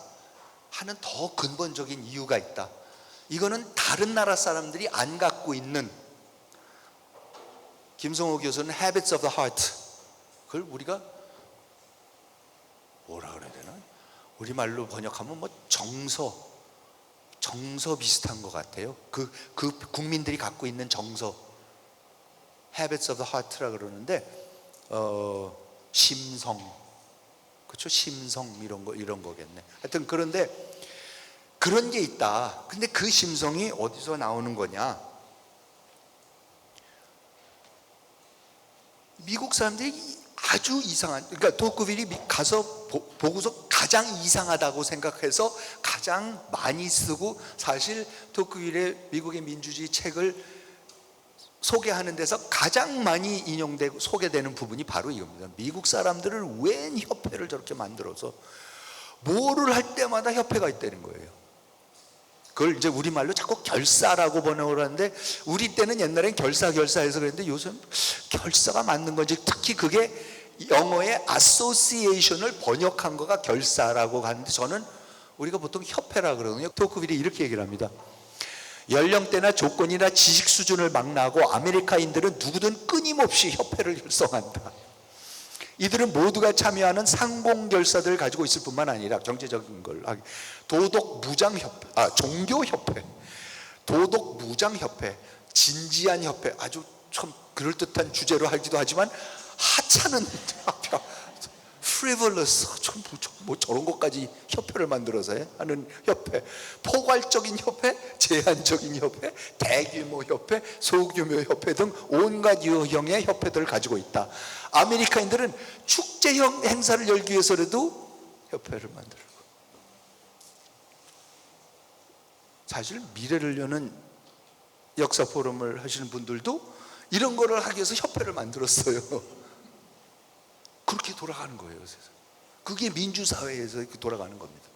하는 더 근본적인 이유가 있다. 이거는 다른 나라 사람들이 안 갖고 있는, 김성호 교수는 Habits of the Heart, 그걸 우리가 뭐라 그래야 되나? 우리말로 번역하면 뭐 정서 비슷한 것 같아요. 그 국민들이 갖고 있는 정서, Habits of the Heart라 그러는데, 심성, 그렇죠? 심성 이런 거겠네. 하여튼 그런데 그런 게 있다. 근데 그 심성이 어디서 나오는 거냐? 미국 사람들이 아주 이상한, 그러니까 토크빌이 가서 보고서 가장 이상하다고 생각해서 가장 많이 쓰고, 사실 토크빌의 미국의 민주주의 책을 소개하는 데서 가장 많이 인용되고 소개되는 부분이 바로 이겁니다. 미국 사람들을 웬 협회를 저렇게 만들어서 뭐를 할 때마다 협회가 있다는 거예요. 그걸 이제 우리말로 자꾸 결사라고 번역을 하는데, 우리 때는 옛날엔 결사해서 그랬는데 요즘 결사가 맞는 건지, 특히 그게 영어의 association을 번역한 거가 결사라고 하는데 저는 우리가 보통 협회라 그러거든요. 토크빌이 이렇게 얘기를 합니다. 연령대나 조건이나 지식 수준을 망라하고 아메리카인들은 누구든 끊임없이 협회를 결성한다. 이들은 모두가 참여하는 상공결사들을 가지고 있을 뿐만 아니라 경제적인 걸 도덕무장협회, 종교협회, 도덕무장협회, 진지한협회, 아주 참 그럴듯한 주제로 하기도 하지만 하찮은 frivolous, 뭐 저런 것까지 협회를 만들어서 하는 협회, 포괄적인 협회, 제한적인 협회, 대규모 협회, 소규모 협회 등 온갖 유형의 협회들을 가지고 있다. 아메리카인들은 축제형 행사를 열기 위해서라도 협회를 만들고, 사실 미래를 여는 역사 포럼을 하시는 분들도 이런 거를 하기 위해서 협회를 만들었어요. 그렇게 돌아가는 거예요. 그게 민주사회에서 이렇게 돌아가는 겁니다.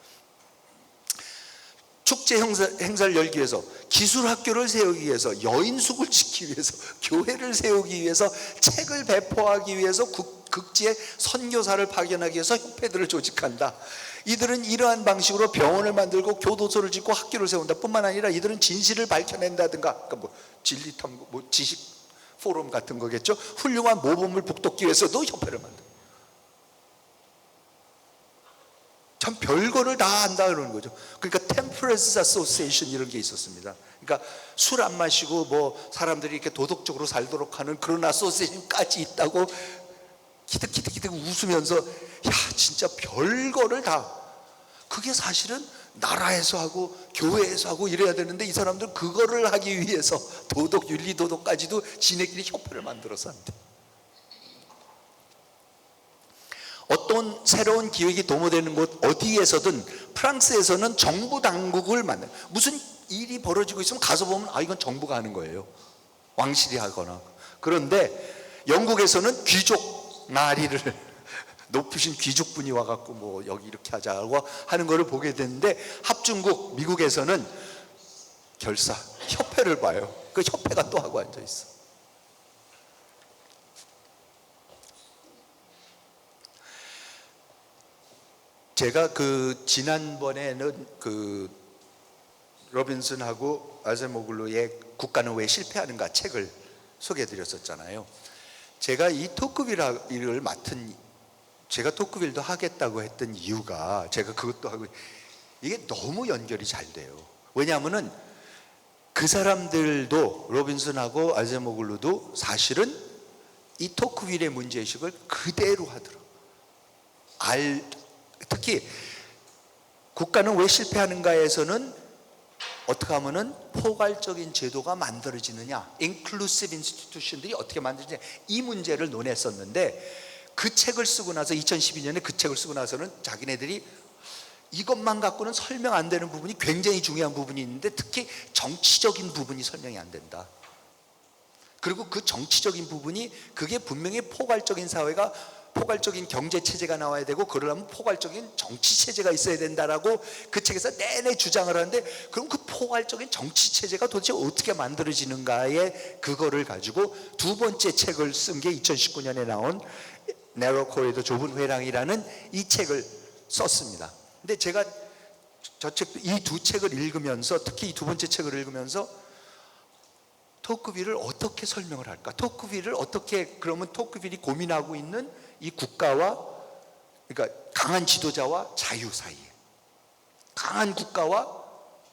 축제 행사를 열기 위해서, 기술학교를 세우기 위해서, 여인숙을 짓기 위해서, 교회를 세우기 위해서, 책을 배포하기 위해서, 극지의 선교사를 파견하기 위해서 협회들을 조직한다. 이들은 이러한 방식으로 병원을 만들고 교도소를 짓고 학교를 세운다 뿐만 아니라 이들은 진실을 밝혀낸다든가, 그러니까 뭐 진리탐구, 뭐 지식 포럼 같은 거겠죠. 훌륭한 모범을 북돋기 위해서도 협회를 만든다. 참 별거를 다 한다 그러는 거죠. 그러니까 템퍼런스 어소시에이션 이런 게 있었습니다. 그러니까 술 안 마시고 뭐 사람들이 이렇게 도덕적으로 살도록 하는 그런 어소시에이션까지 있다고 기득기득 웃으면서, 야 진짜 별거를 다, 그게 사실은 나라에서 하고 교회에서 하고 이래야 되는데 이 사람들은 그거를 하기 위해서 도덕, 윤리, 도덕까지도 지네끼리 협회를 만들어서 한대. 어떤 새로운 기획이 도모되는 곳 어디에서든, 프랑스에서는 정부 당국을 만나, 무슨 일이 벌어지고 있으면 가서 보면 이건 정부가 하는 거예요. 왕실이 하거나. 그런데 영국에서는 귀족 나리를 높으신 귀족분이 와갖고 뭐 여기 이렇게 하자고 하는 거를 보게 되는데, 합중국 미국에서는 결사, 협회를 봐요. 그 협회가 또 하고 앉아 있어. 제가 지난번에는 로빈슨하고 아세모글루의 국가는 왜 실패하는가 책을 소개해 드렸었잖아요. 제가 이 토크빌을 제가 토크빌도 하겠다고 했던 이유가, 제가 그것도 하고, 이게 너무 연결이 잘 돼요. 왜냐하면은 그 사람들도, 로빈슨하고 아세모글루도 사실은 이 토크빌의 문제의식을 그대로 하더라고요. 특히 국가는 왜 실패하는가에서는 어떻게 하면은 포괄적인 제도가 만들어지느냐, 인클루시브 인스티튜션들이 어떻게 만들어지느냐, 이 문제를 논했었는데, 그 책을 쓰고 나서 2012년에 그 책을 쓰고 나서는 자기네들이 이것만 갖고는 설명 안 되는 부분이 굉장히 중요한 부분이 있는데, 특히 정치적인 부분이 설명이 안 된다. 그리고 그 정치적인 부분이, 그게 분명히 포괄적인 사회가, 포괄적인 경제 체제가 나와야 되고, 그러려면 포괄적인 정치 체제가 있어야 된다라고 그 책에서 내내 주장을 하는데, 그럼 그 포괄적인 정치 체제가 도대체 어떻게 만들어지는가에 그거를 가지고 두 번째 책을 쓴 게 2019년에 나온 Narrow Corridor, 좁은 회랑이라는 이 책을 썼습니다. 근데 제가 이 두 책을 읽으면서, 특히 이 두 번째 책을 읽으면서 토크빌을 어떻게 설명을 할까? 토크빌을 어떻게, 그러면 토크빌이 고민하고 있는 이 국가와, 그러니까 강한 지도자와 자유 사이에, 강한 국가와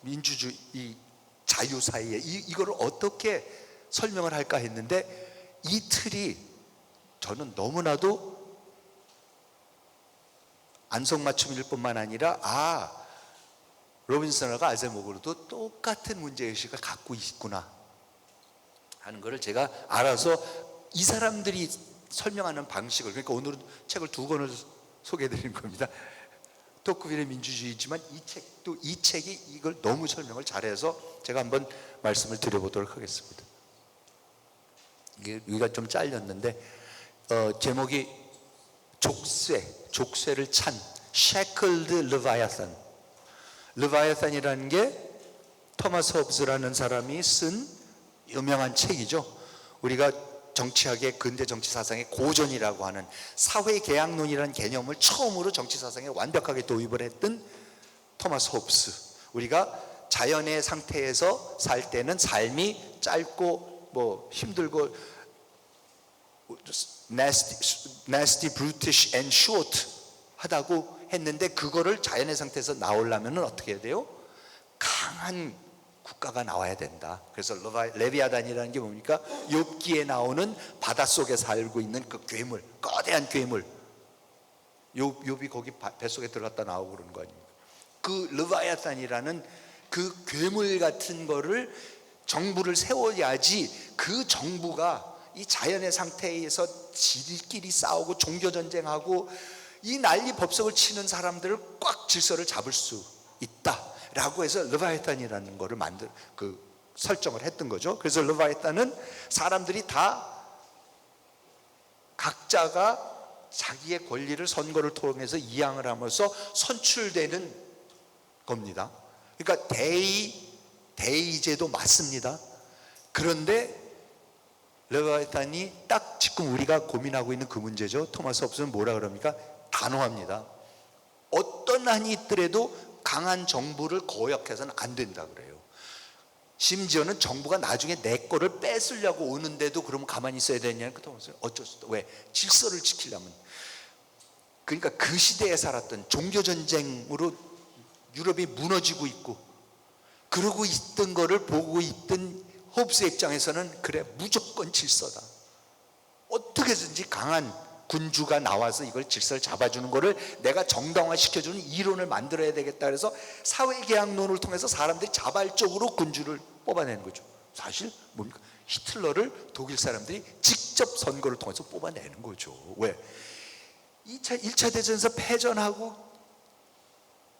민주주의 이 자유 사이에 이거를 어떻게 설명을 할까 했는데, 이 틀이 저는 너무나도 안성맞춤일 뿐만 아니라, 로빈슨과 아세모글루도 똑같은 문제의식을 갖고 있구나 하는 것을 제가 알아서, 이 사람들이 설명하는 방식을, 그러니까 오늘은 책을 두 권을 소개해 드리는 겁니다. 토크빌의 민주주의지만 이 책이 이걸 너무 설명을 잘해서 제가 한번 말씀을 드려보도록 하겠습니다. 이게 여기가 좀 잘렸는데, 제목이 족쇄를 찬 Shackled Leviathan. 레바이아탄이라는 게 토마스 홉스라는 사람이 쓴 유명한 책이죠. 우리가 정치학의 근대 정치 사상의 고전이라고 하는 사회계약론이라는 개념을 처음으로 정치 사상에 완벽하게 도입을 했던 토마스 홉스. 우리가 자연의 상태에서 살 때는 삶이 짧고 뭐 힘들고 nasty, brutish and short 하다고 했는데, 그거를 자연의 상태에서 나오려면 어떻게 해야 돼요? 강한 국가가 나와야 된다. 그래서 레비아단이라는 게 뭡니까? 욥기에 나오는 바닷속에 살고 있는 그 괴물, 거대한 괴물. 욥이 거기 뱃속에 들어갔다 나오고 그러는 거 아닙니까? 그 레비아단이라는 그 괴물 같은 거를 정부를 세워야지, 그 정부가 이 자연의 상태에서 지들끼리 싸우고 종교전쟁하고 이 난리 법석을 치는 사람들을 꽉 질서를 잡을 수 있다라고 해서 레비아탄이라는 거를 설정을 했던 거죠. 그래서 레비아탄은 사람들이 다 각자가 자기의 권리를 선거를 통해서 이양을 하면서 선출되는 겁니다. 그러니까 대의제도 맞습니다. 그런데 레비아탄이 딱 지금 우리가 고민하고 있는 그 문제죠. 토마스 홉스는 뭐라 그럽니까? 단호합니다. 어떤 한이 있더라도 강한 정부를 거역해서는 안 된다 그래요. 심지어는 정부가 나중에 내 거를 뺏으려고 오는데도 그러면 가만히 있어야 되냐는 토마스는 어쩔 수 없다. 왜? 질서를 지키려면. 그러니까 그 시대에 살았던 종교전쟁으로 유럽이 무너지고 있고 그러고 있던 거를 보고 있던 홉스의 입장에서는 그래, 무조건 질서다. 어떻게든지 강한 군주가 나와서 이걸 질서를 잡아주는 거를 내가 정당화시켜주는 이론을 만들어야 되겠다. 그래서 사회계약론을 통해서 사람들이 자발적으로 군주를 뽑아내는 거죠. 사실 뭡니까? 히틀러를 독일 사람들이 직접 선거를 통해서 뽑아내는 거죠. 왜? 1차 대전에서 패전하고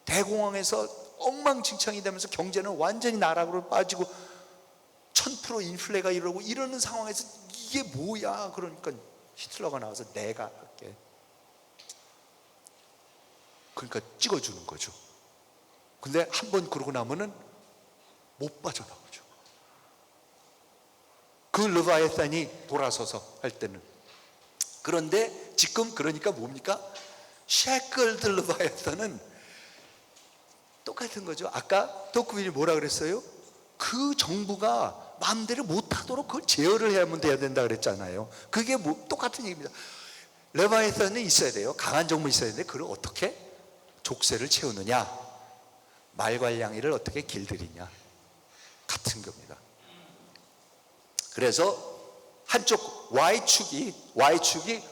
대공황에서 엉망진창이 되면서 경제는 완전히 나락으로 빠지고 1000% 인플레가 이러고 이러는 상황에서 이게 뭐야? 그러니까 히틀러가 나와서 내가 할게. 그러니까 찍어주는 거죠. 근데 한번 그러고 나면은 못 빠져나오죠. 그 레비아탄이 돌아서서 할 때는. 그런데 지금 그러니까 뭡니까? 셰클드 레비아탄은 똑같은 거죠. 아까 토크빌이 뭐라 그랬어요? 그 정부가 마음대로 못하도록 그걸 제어를 해야만 돼야 된다 그랬잖아요. 그게 똑같은 얘기입니다. 레비아탄은 있어야 돼요. 강한 정부 있어야 되는데 그걸 어떻게 족쇄를 채우느냐, 말괄량이를 어떻게 길들이냐, 같은 겁니다. 그래서 한쪽 Y축이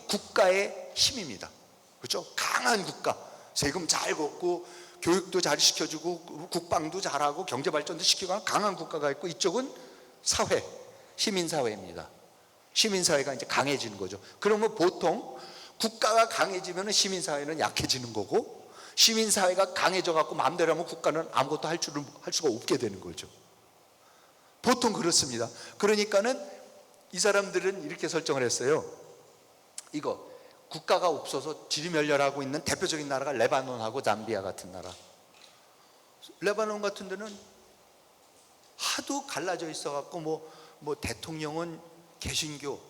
국가의 힘입니다. 그렇죠? 강한 국가, 세금 잘 걷고 교육도 잘 시켜주고 국방도 잘하고 경제발전도 시키고 하는 강한 국가가 있고, 이쪽은 사회, 시민사회입니다. 시민사회가 이제 강해지는 거죠. 그러면 보통 국가가 강해지면 시민사회는 약해지는 거고, 시민사회가 강해져 갖고 마음대로 하면 국가는 아무것도 할 수가 없게 되는 거죠. 보통 그렇습니다. 그러니까는 이 사람들은 이렇게 설정을 했어요. 이거 국가가 없어서 지리멸렬하고 있는 대표적인 나라가 레바논하고 잠비아 같은 나라. 레바논 같은 데는 하도 갈라져 있어갖고 뭐 대통령은 개신교,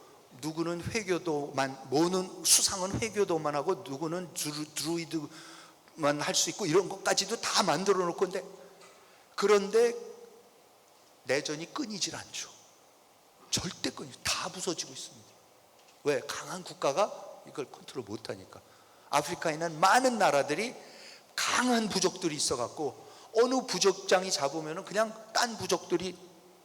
누구는 회교도만, 뭐는 수상은 회교도만 하고 누구는 드루이드만 할 수 있고 이런 것까지도 다 만들어 놓을 건데, 그런데 내전이 끊이질 않죠. 절대 다 부서지고 있습니다. 왜? 강한 국가가 이걸 컨트롤 못하니까. 아프리카에 있는 많은 나라들이 강한 부족들이 있어갖고 어느 부족장이 잡으면 그냥 딴 부족들이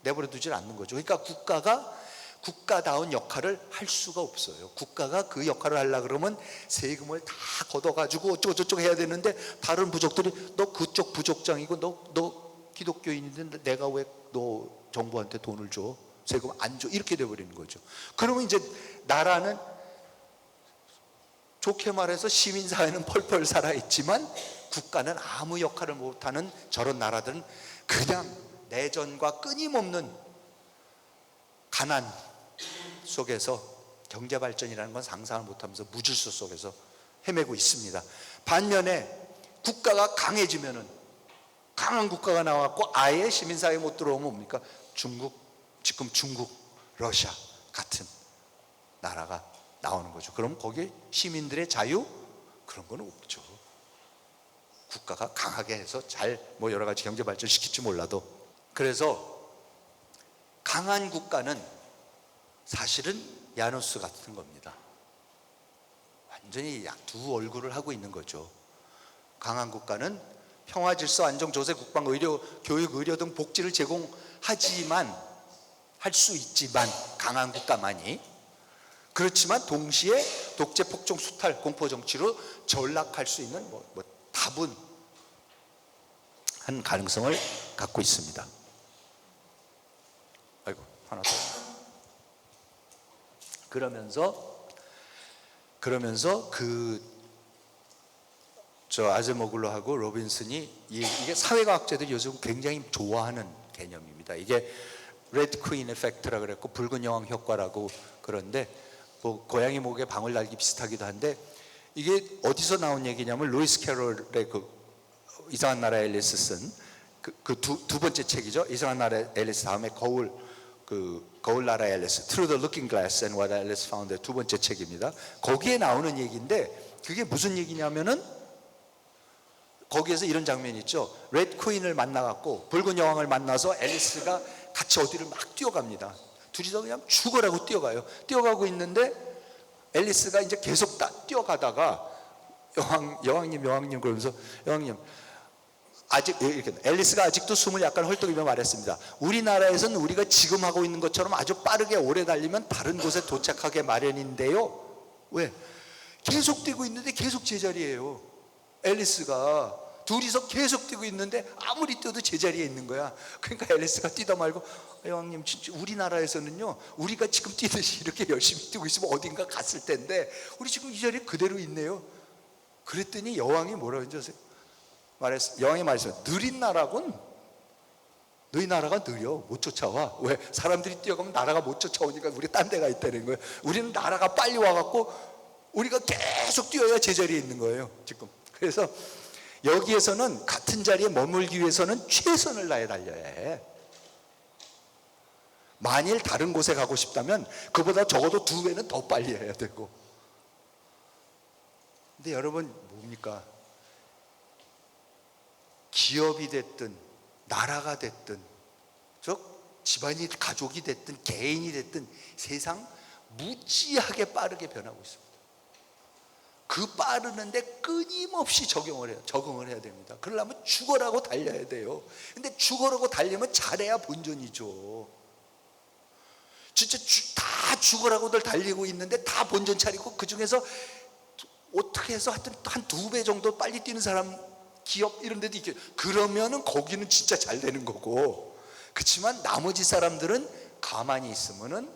내버려 두질 않는 거죠. 그러니까 국가가 국가다운 역할을 할 수가 없어요. 국가가 그 역할을 하려고 그러면 세금을 다 걷어가지고 어쩌고저쩌고 해야 되는데, 다른 부족들이 너 그쪽 부족장이고 너 기독교인인데 내가 왜 너 정부한테 돈을 줘? 세금 안 줘? 이렇게 돼버리는 거죠. 그러면 이제 나라는 좋게 말해서 시민사회는 펄펄 살아있지만 국가는 아무 역할을 못하는 저런 나라들은 그냥 내전과 끊임없는 가난 속에서 경제발전이라는 건 상상을 못하면서 무질서 속에서 헤매고 있습니다. 반면에 국가가 강해지면은, 강한 국가가 나왔고 아예 시민사회에 못 들어오면 뭡니까? 지금 중국, 러시아 같은 나라가 나오는 거죠. 그럼 거기에 시민들의 자유? 그런 건 없죠. 국가가 강하게 해서 잘 뭐 여러 가지 경제 발전 시킬지 몰라도. 그래서 강한 국가는 사실은 야누스 같은 겁니다. 완전히 두 얼굴을 하고 있는 거죠. 강한 국가는 평화, 질서, 안정, 조세, 국방, 의료, 교육, 의료 등 복지를 제공하지만, 할 수 있지만, 강한 국가만이. 그렇지만 동시에 독재, 폭정, 수탈, 공포 정치로 전락할 수 있는 다분한 가능성을 갖고 있습니다. 아이고, 하나 더. 그러면서 아제모글로하고 로빈슨이 이게 사회과학자들이 요즘 굉장히 좋아하는 개념입니다. 이게 레드 퀸 에펙트라 그랬고 붉은 여왕 효과라고 그런데 뭐 고양이 목에 방울 날기 비슷하기도 한데 이게 어디서 나온 얘기냐면 루이스 캐롤의 그 이상한 나라 앨리스 쓴 두 번째 책이죠. 이상한 나라 앨리스 다음에 거울 나라 앨리스, Through the Looking Glass and What Alice Found의 두 번째 책입니다. 거기에 나오는 얘기인데 그게 무슨 얘기냐면은 거기에서 이런 장면이 있죠. 레드 퀸을 만나갖고 붉은 여왕을 만나서 앨리스가 같이 어디를 막 뛰어갑니다. 둘이서 그냥 죽어라고 뛰어가고 있는데 앨리스가 이제 계속 뛰어가다가 여왕님 그러면서 여왕님 아직 이렇게 앨리스가 아직도 숨을 약간 헐떡이며 말했습니다. 우리나라에서는 우리가 지금 하고 있는 것처럼 아주 빠르게 오래 달리면 다른 곳에 도착하게 마련인데요. 왜? 계속 뛰고 있는데 계속 제자리예요. 앨리스가 둘이서 계속 뛰고 있는데 아무리 뛰어도 제자리에 있는 거야. 그러니까 앨리스가 뛰다 말고 여왕님 진짜 우리나라에서는요 우리가 지금 뛰듯이 이렇게 열심히 뛰고 있으면 어딘가 갔을 텐데 우리 지금 이 자리에 그대로 있네요. 그랬더니 여왕이 뭐라고 했지? 여왕이 말했어요. 느린 나라군. 너희 나라가 느려. 못 쫓아와. 왜? 사람들이 뛰어가면 나라가 못 쫓아오니까 우리 딴 데가 있다는 거예요. 우리는 나라가 빨리 와갖고 우리가 계속 뛰어야 제자리에 있는 거예요 지금. 그래서 여기에서는 같은 자리에 머물기 위해서는 최선을 다해 달려야 해. 만일 다른 곳에 가고 싶다면 그보다 적어도 2배는 더 빨리 해야 되고. 근데 여러분 뭡니까? 기업이 됐든 나라가 됐든 집안이 가족이 됐든 개인이 됐든 세상 무지하게 빠르게 변하고 있습니다. 그 빠르는데 끊임없이 적응을 해야 됩니다. 그러려면 죽어라고 달려야 돼요. 근데 죽어라고 달리면 잘해야 본전이죠. 진짜 다 죽어라고들 달리고 있는데 다 본전 차리고 그 중에서 어떻게 해서 하여튼 한 2배 정도 빨리 뛰는 사람 기업 이런 데도 있겠죠. 그러면은 거기는 진짜 잘 되는 거고. 그렇지만 나머지 사람들은 가만히 있으면은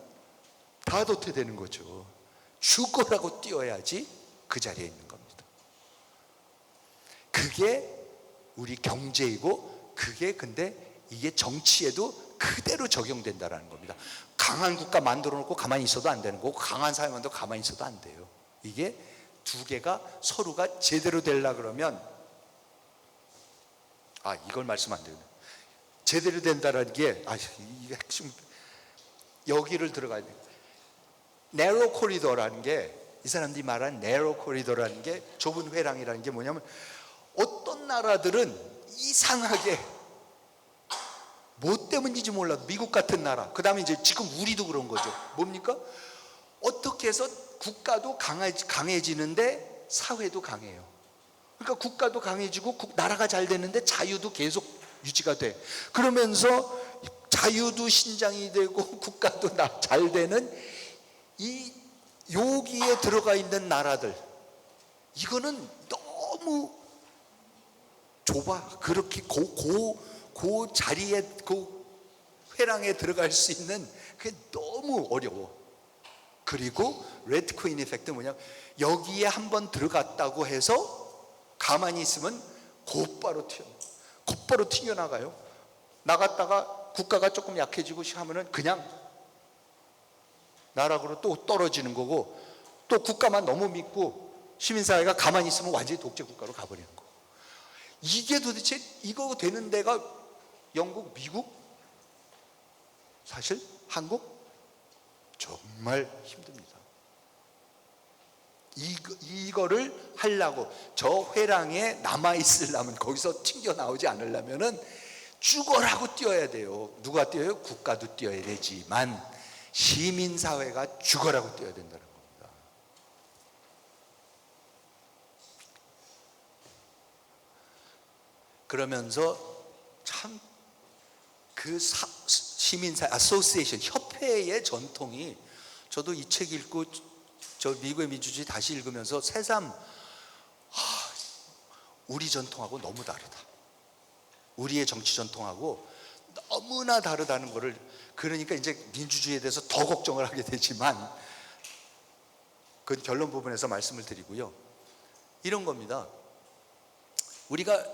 다 도태되는 거죠. 죽어라고 뛰어야지 그 자리에 있는 겁니다. 그게 우리 경제이고 그게 근데 이게 정치에도 그대로 적용된다라는 겁니다. 강한 국가 만들어 놓고 가만히 있어도 안 되는 거고 강한 사회 만들어 가만히 있어도 안 돼요. 이게 두 개가 서로가 제대로 되려 그러면 이걸 말씀 안 되네. 제대로 된다라는 게 이게 핵심. 여기를 들어가야 돼요. 내로 코리도라는 게 이 사람들이 말하는 내로 코리도라는 게 좁은 회랑이라는 게 뭐냐면 어떤 나라들은 이상하게 뭐 때문인지 몰라도 미국 같은 나라 그 다음에 이제 지금 우리도 그런 거죠. 뭡니까? 어떻게 해서 국가도 강해지는데 사회도 강해요. 그러니까 국가도 강해지고 나라가 잘 되는데 자유도 계속 유지가 돼. 그러면서 자유도 신장이 되고 국가도 잘 되는 이 여기에 들어가 있는 나라들 이거는 너무 좁아. 그렇게 그 자리에 그 회랑에 들어갈 수 있는 그게 너무 어려워. 그리고 레드 퀸 이펙트 뭐냐? 여기에 한번 들어갔다고 해서 가만히 있으면 곧바로 튀어나가요. 나갔다가 국가가 조금 약해지고 하면은 그냥 나락으로 또 떨어지는 거고 또 국가만 너무 믿고 시민사회가 가만히 있으면 완전히 독재 국가로 가버리는 거. 이게 도대체 이거 되는 데가 영국, 미국? 사실 한국? 정말 힘듭니다. 이거를 하려고 저 회랑에 남아 있으려면, 거기서 튕겨 나오지 않으려면은 죽어라고 뛰어야 돼요. 누가 뛰어요? 국가도 뛰어야 되지만 시민사회가 죽어라고 뛰어야 된다는 겁니다. 그러면서 참 그 시민사회 아소시에이션, 협회의 전통이, 저도 이 책 읽고 저 미국의 민주주의 다시 읽으면서 새삼 우리 전통하고 너무 다르다, 우리의 정치 전통하고 너무나 다르다는 거를, 그러니까 이제 민주주의에 대해서 더 걱정을 하게 되지만 그 결론 부분에서 말씀을 드리고요. 이런 겁니다. 우리가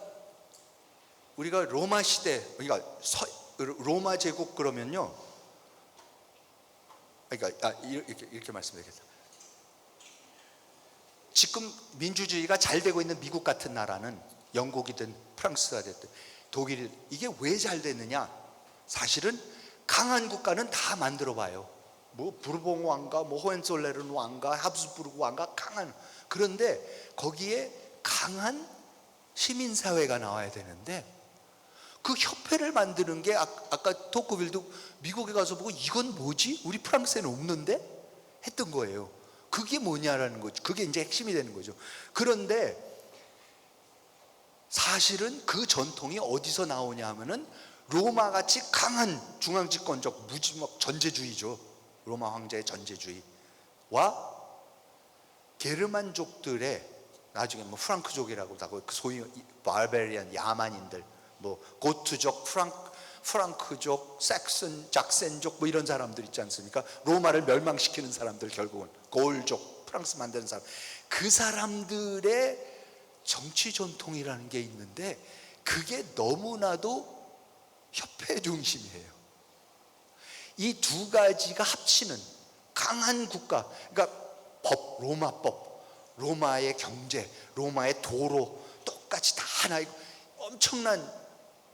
로마 시대, 그러니까 로마 제국 그러면요, 그러니까 이렇게 말씀드리겠습니다. 지금 민주주의가 잘 되고 있는 미국 같은 나라는, 영국이든 프랑스가 됐든 독일, 이게 왜 잘 됐느냐? 사실은 강한 국가는 다 만들어 봐요. 뭐 부르봉 왕가, 뭐 호헨솔레른 왕가, 하브스부르크 왕가, 강한. 그런데 거기에 강한 시민사회가 나와야 되는데, 그 협회를 만드는 게 아까 토크빌도 미국에 가서 보고 이건 뭐지? 우리 프랑스에는 없는데? 했던 거예요. 그게 뭐냐라는 거죠. 그게 이제 핵심이 되는 거죠. 그런데 사실은 그 전통이 어디서 나오냐 하면은 로마 같이 강한 중앙집권적 무지막 전제주의죠. 로마 황제의 전제주의와 게르만족들의, 나중에 뭐 프랑크족이라고 하고, 소위 바베리안 야만인들, 뭐 고트족, 프랑크족, 삭슨, 작센족, 뭐 이런 사람들 있지 않습니까? 로마를 멸망시키는 사람들, 결국은 고을족, 프랑스 만드는 사람, 그 사람들의 정치 전통이라는 게 있는데, 그게 너무나도 협회 중심이에요. 이 두 가지가 합치는 강한 국가, 그러니까 법, 로마법, 로마의 경제, 로마의 도로 똑같이 다 하나, 엄청난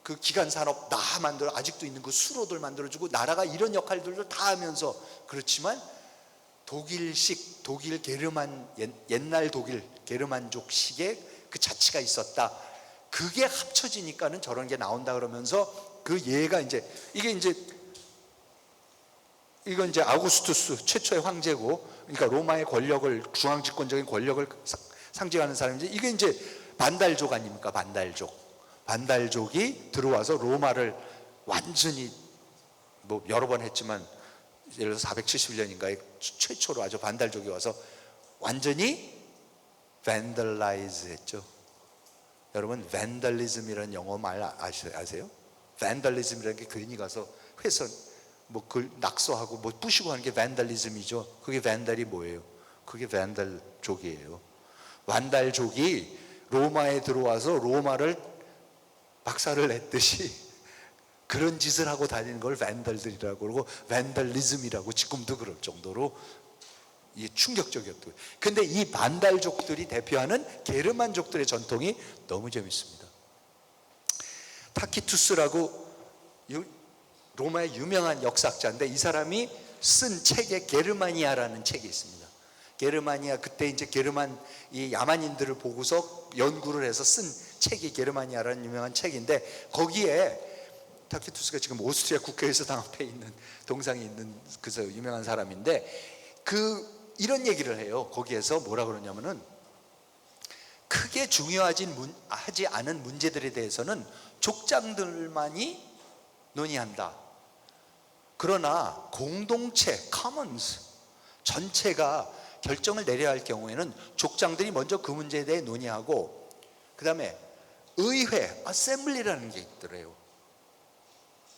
그 기간 산업 다 만들어, 아직도 있는 그 수로들 만들어주고, 나라가 이런 역할들도 다 하면서, 그렇지만 독일식, 독일 게르만, 옛날 독일 게르만족식의 그 자치가 있었다. 그게 합쳐지니까는 저런 게 나온다. 그러면서 그 예가 이제, 이건 이제 아우구스투스 최초의 황제고, 그러니까 로마의 권력을, 중앙집권적인 권력을 상징하는 사람인데, 이게 이제 반달족 아닙니까? 반달족이 들어와서 로마를 완전히, 뭐 여러 번 했지만, 예를 들어서 470년인가에 최초로 아주 반달족이 와서 완전히 밴달라이즈 했죠. 여러분, 밴달리즘이라는 영어 말 아세요? 밴달리즘이라는 게 괜히 가서 훼손, 뭐 글 낙서하고 뭐 부시고 하는 게 밴달리즘이죠. 그게 밴달이 뭐예요? 그게 밴달족이에요. 반달족이 로마에 들어와서 로마를 박살을 냈듯이 그런 짓을 하고 다니는 걸 밴달들이라고 그러고, 밴달리즘이라고 지금도 그럴 정도로 이게 충격적이었고. 근데 이 반달족들이 대표하는 게르만족들의 전통이 너무 재밌습니다. 타키투스라고 로마의 유명한 역사학자인데, 이 사람이 쓴 책에 게르마니아라는 책이 있습니다. 게르마니아, 그때 이제 게르만 이 야만인들을 보고서 연구를 해서 쓴 책이 게르마니아라는 유명한 책인데, 거기에 타키투스가 지금 오스트리아 국회에서 당합해 있는, 동상이 있는 그래서 유명한 사람인데, 이런 얘기를 해요. 거기에서 뭐라 그러냐면은, 크게 중요하지 않은 문제들에 대해서는 족장들만이 논의한다. 그러나 공동체, commons 전체가 결정을 내려야 할 경우에는 족장들이 먼저 그 문제에 대해 논의하고, 그 다음에 의회, 아셈블리라는 게 있더래요.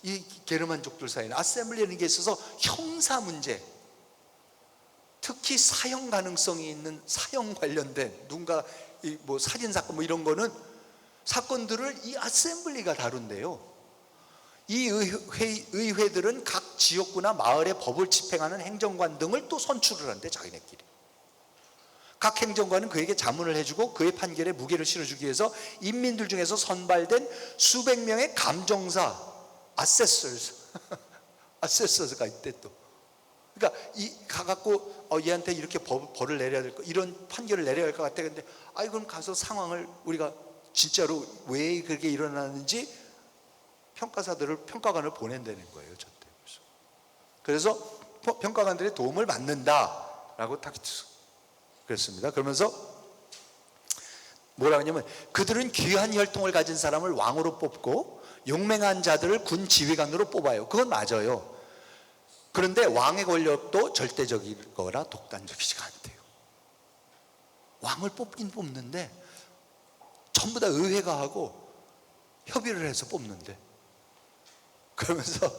이 게르만족들 사이에는 아셈블리라는 게 있어서 형사 문제, 특히 사형 가능성이 있는, 사형 관련된 누군가 뭐 살인 사건 뭐 이런 거는, 사건들을 이 아셈블리가 다룬대요. 이 의회들은 각 지역구나 마을의 법을 집행하는 행정관 등을 또 선출을 한대, 자기네끼리. 각 행정관은 그에게 자문을 해주고 그의 판결에 무게를 실어주기 위해서 인민들 중에서 선발된 수백 명의 감정사, assessors가 있대 또. 그러니까 이 가갖고 얘한테 이렇게 벌을 내려야 될 거, 이런 판결을 내려야 할 것 같아. 근데 그럼 가서 상황을 우리가 진짜로 왜 그렇게 일어나는지 평가관을 보낸다는 거예요. 저 때. 그래서 평가관들의 도움을 받는다라고 딱 그랬습니다. 그러면서 뭐라 하냐면, 그들은 귀한 혈통을 가진 사람을 왕으로 뽑고 용맹한 자들을 군 지휘관으로 뽑아요. 그건 맞아요. 그런데 왕의 권력도 절대적이거나 독단적이지가 않대요. 왕을 뽑긴 뽑는데 전부 다 의회가 하고 협의를 해서 뽑는데, 그러면서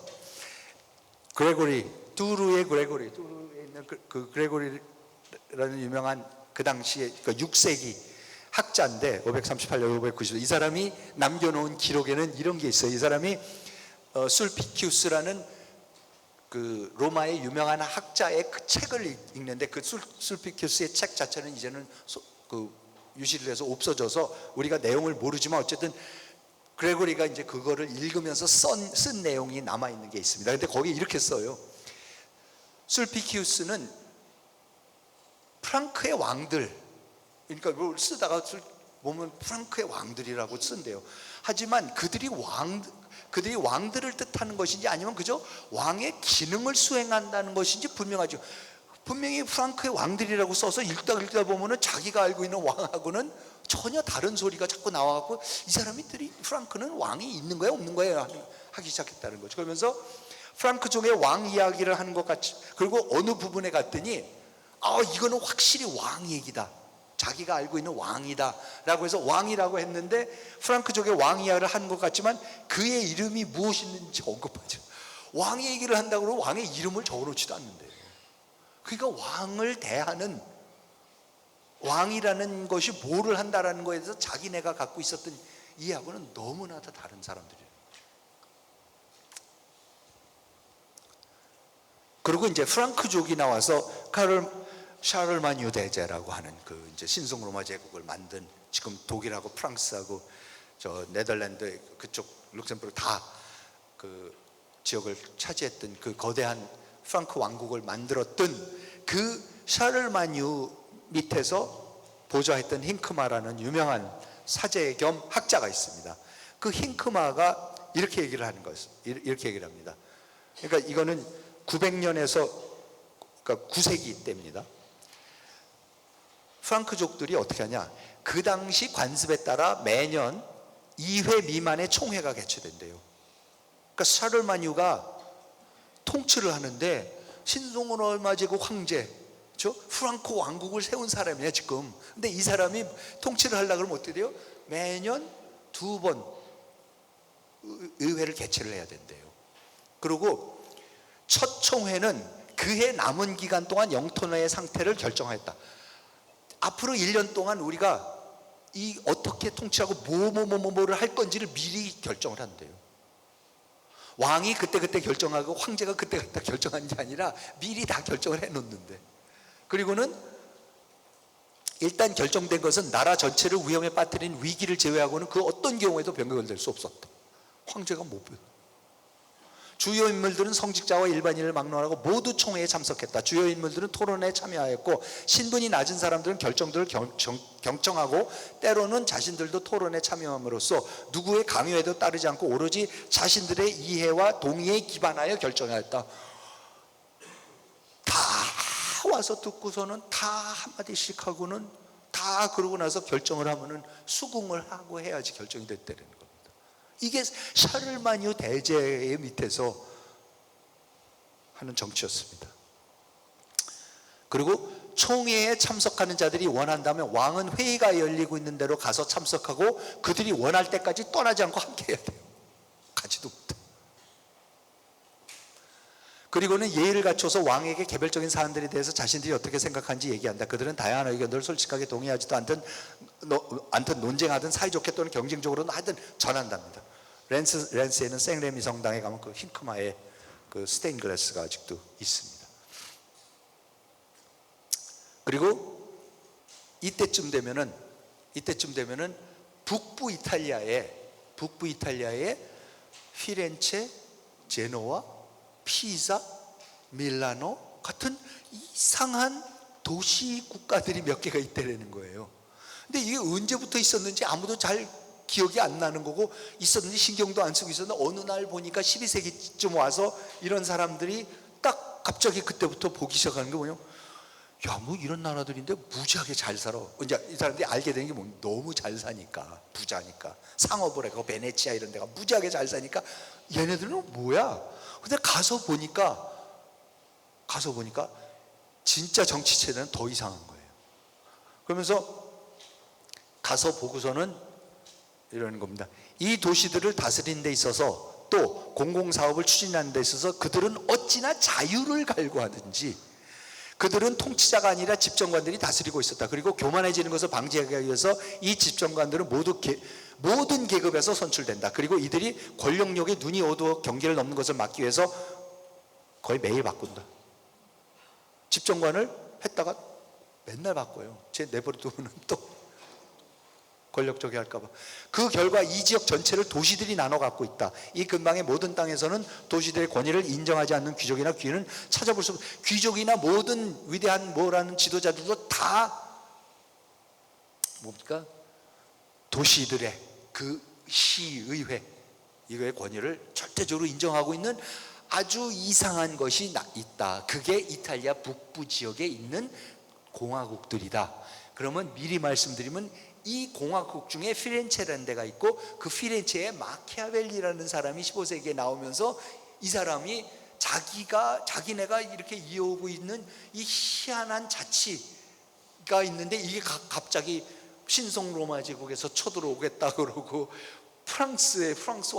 뚜르에 있는 그 그레고리라는 유명한 그 당시에 6세기 학자인데 538년 590, 이 사람이 남겨놓은 기록에는 이런 게 있어요. 이 사람이 술피큐스라는 그 로마의 유명한 학자의 그 책을 읽는데, 그 술피큐스의 책 자체는 이제는 그 유실을 해서 없어져서 우리가 내용을 모르지만, 어쨌든 그레고리가 이제 그거를 읽으면서 쓴 내용이 남아 있는 게 있습니다. 근데 거기 이렇게 써요. 술피큐스는 프랑크의 왕들, 그러니까 뭘 쓰다가 보면 프랑크의 왕들이라고 쓴대요. 하지만 그들이 왕들을 뜻하는 것인지 아니면 그저 왕의 기능을 수행한다는 것인지 분명하죠. 분명히 프랑크의 왕들이라고 써서 읽다 보면은 자기가 알고 있는 왕하고는 전혀 다른 소리가 자꾸 나와갖고, 이 사람들이 프랑크는 왕이 있는 거야 없는 거야 하기 시작했다는 거죠. 그러면서 프랑크족의 왕 이야기를 하는 것 같이, 그리고 어느 부분에 갔더니 이거는 확실히 왕 얘기다, 자기가 알고 있는 왕이다 라고 해서 왕이라고 했는데, 프랑크족의 왕 이야기를 하는 것 같지만 그의 이름이 무엇인지 언급하죠. 왕 얘기를 한다고 그러고 왕의 이름을 적어놓지도 않는데요. 그러니까 왕을 대하는, 왕이라는 것이 뭐를 한다라는 거에 대해서 자기네가 갖고 있었던 이해하고는 너무나 다 다른 사람들이에요. 그리고 이제 프랑크족이 나와서 샤를마뉴 대제라고 하는 그 이제 신성 로마 제국을 만든, 지금 독일하고 프랑스하고 저 네덜란드 그쪽 룩셈부르크 다 그 지역을 차지했던 그 거대한 프랑크 왕국을 만들었던 그 샤를마뉴 밑에서 보좌했던 힌크마라는 유명한 사제 겸 학자가 있습니다. 그 힌크마가 이렇게 얘기를 하는 것을, 이렇게 얘기를 합니다. 그러니까 이거는 900년에서 그러니까 9세기 때입니다. 프랑크족들이 어떻게 하냐, 그 당시 관습에 따라 매년 2회 미만의 총회가 개최된대요. 그러니까 샤를마뉴가 통치를 하는데 신성로마 제국 황제, 프랑크 왕국을 세운 사람이야 지금. 근데 이 사람이 통치를 하려고 그러면 어떻게 돼요? 매년 2번 의회를 개최를 해야 된대요. 그리고 첫 총회는 그해 남은 기간 동안 영토의 상태를 결정하였다. 앞으로 1년 동안 우리가 어떻게 통치하고 뭐를 할 건지를 미리 결정을 한대요. 왕이 그때 결정하고 황제가 그때 결정하는 게 아니라 미리 다 결정을 해놓는데, 그리고는 일단 결정된 것은 나라 전체를 위험에 빠뜨린 위기를 제외하고는 그 어떤 경우에도 변경될 수 없었다. 황제가 못 변. 주요 인물들은 성직자와 일반인을 막론하고 모두 총회에 참석했다. 주요 인물들은 토론에 참여하였고, 신분이 낮은 사람들은 결정들을 경청하고 때로는 자신들도 토론에 참여함으로써 누구의 강요에도 따르지 않고 오로지 자신들의 이해와 동의에 기반하여 결정하였다. 다 와서 듣고서는 다 한마디씩 하고는 다 그러고 나서 결정을 하면은 수긍을 하고 해야지 결정이 됐다는 겁니다. 이게 샤를마뉴 대제의 밑에서 하는 정치였습니다. 그리고 총회에 참석하는 자들이 원한다면 왕은 회의가 열리고 있는 대로 가서 참석하고 그들이 원할 때까지 떠나지 않고 함께 해야 돼요. 가지도 못해. 그리고는 예의를 갖춰서 왕에게 개별적인 사안들에 대해서 자신들이 어떻게 생각하는지 얘기한다. 그들은 다양한 의견들을 솔직하게 동의하지도 않든 논쟁하든 사이좋게 또는 경쟁적으로는 하든 전한답니다. 렌스에는 생레미 성당에 가면 그 힌크마의 그 스테인글라스가 아직도 있습니다. 그리고 이때쯤 되면은 북부 이탈리아의 피렌체, 제노와, 피사, 밀라노, 같은 이상한 도시 국가들이 몇 개가 있다라는 거예요. 근데 이게 언제부터 있었는지 아무도 잘 기억이 안 나는 거고, 있었는지 신경도 안 쓰고 있었는데 어느 날 보니까 12세기쯤 와서 이런 사람들이 딱 갑자기 그때부터 보기 시작하는 게 뭐냐, 야, 뭐 이런 나라들인데 무지하게 잘 살아. 이제 이 사람들이 알게 되는 게 뭐, 너무 잘 사니까, 부자니까, 상업을 하고 베네치아 이런 데가 무지하게 잘 사니까 얘네들은 뭐야. 근데 가서 보니까 진짜 정치 체제는 더 이상한 거예요. 그러면서 가서 보고서는 이러는 겁니다. 이 도시들을 다스리는 데 있어서, 또 공공사업을 추진하는 데 있어서 그들은 어찌나 자유를 갈구하든지 그들은 통치자가 아니라 집정관들이 다스리고 있었다. 그리고 교만해지는 것을 방지하기 위해서 이 집정관들은 모든 계급에서 선출된다. 그리고 이들이 권력력에 눈이 어두워 경계를 넘는 것을 막기 위해서 거의 매일 바꾼다. 집정관을 했다가 맨날 바꿔요. 쟤 내버려두면 또 권력적이 할까봐. 그 결과 이 지역 전체를 도시들이 나눠 갖고 있다. 이 근방의 모든 땅에서는 도시들의 권위를 인정하지 않는 귀족이나 귀인은 찾아볼 수 없고, 귀족이나 모든 위대한 뭐라는 지도자들도 다 뭡니까? 도시들의 그 시의회, 이거의 권위를 절대적으로 인정하고 있는 아주 이상한 것이 있다. 그게 이탈리아 북부 지역에 있는 공화국들이다. 그러면 미리 말씀드리면, 이 공화국 중에 피렌체라는 데가 있고, 그 피렌체에 마키아벨리라는 사람이 15세기에 나오면서, 이 사람이 자기네가 이렇게 이어오고 있는 이 희한한 자치가 있는데, 이게 갑자기 신성 로마 제국에서 쳐들어오겠다 그러고, 프랑스와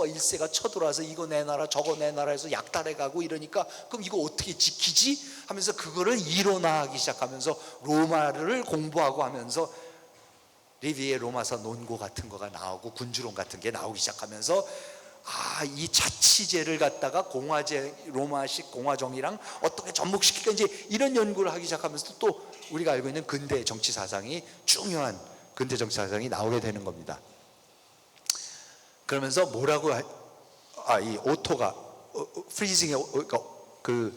1세가 쳐들어와서 이거 내 나라 저거 내 나라에서 약탈해가고 이러니까, 그럼 이거 어떻게 지키지 하면서 그거를 이론화하기 시작하면서 로마를 공부하고 하면서 리비의 로마서 논고 같은 거가 나오고 군주론 같은 게 나오기 시작하면서, 이 자치제를 갖다가 로마식 공화정이랑 어떻게 접목시킬까, 이제 이런 연구를 하기 시작하면서 또 우리가 알고 있는 근대 정치 사상이, 중요한 근대 정치 사상이 나오게 되는 겁니다. 그러면서 뭐라고 이 오토가 프리징의 그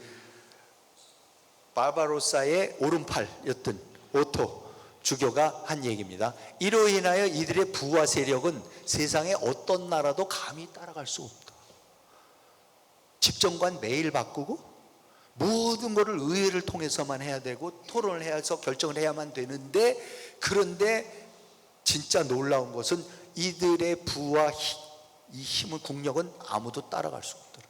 바바로사의 오른팔이었던 오토 주교가 한 얘기입니다. 이로 인하여 이들의 부와 세력은 세상의 어떤 나라도 감히 따라갈 수 없다. 집정관 매일 바꾸고 모든 것을 의회를 통해서만 해야 되고 토론을 해서 결정을 해야만 되는데, 그런데 진짜 놀라운 것은 이들의 부와 이 힘을, 국력은 아무도 따라갈 수 없더라.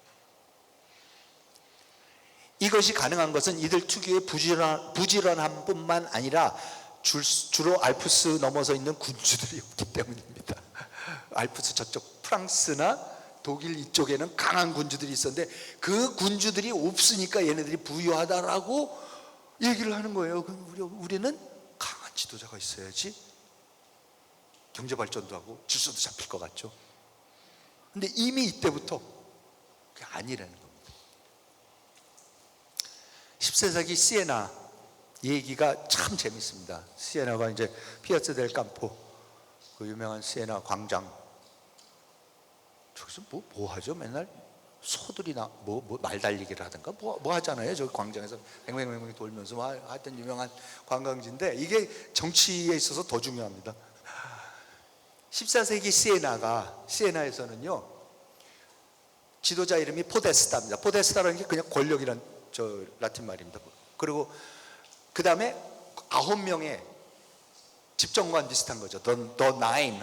이것이 가능한 것은 이들 특유의 부지런함 뿐만 아니라 주로 알프스 넘어서 있는 군주들이 없기 때문입니다. 알프스 저쪽 프랑스나 독일 이쪽에는 강한 군주들이 있었는데, 그 군주들이 없으니까 얘네들이 부유하다라고 얘기를 하는 거예요. 그럼 우리는 강한 지도자가 있어야지 경제 발전도 하고 질서도 잡힐 것 같죠. 근데 이미 이때부터 그게 아니라는 겁니다. 10세기 시에나 얘기가 참 재밌습니다. 시에나가 이제 피아츠 델 campo, 그 유명한 시에나 광장, 저기서 뭐 하죠? 맨날 소들이 말 달리기를 하든가 뭐 하잖아요. 저 광장에서 뱅뱅뱅뱅 돌면서 하여튼 유명한 관광지인데, 이게 정치에 있어서 더 중요합니다. 14세기 시에나에서는요, 지도자 이름이 포데스타입니다. 포데스타라는 게 그냥 권력이란 라틴 말입니다. 그리고 그 다음에 9명의 집정관 비슷한 거죠. The Nine.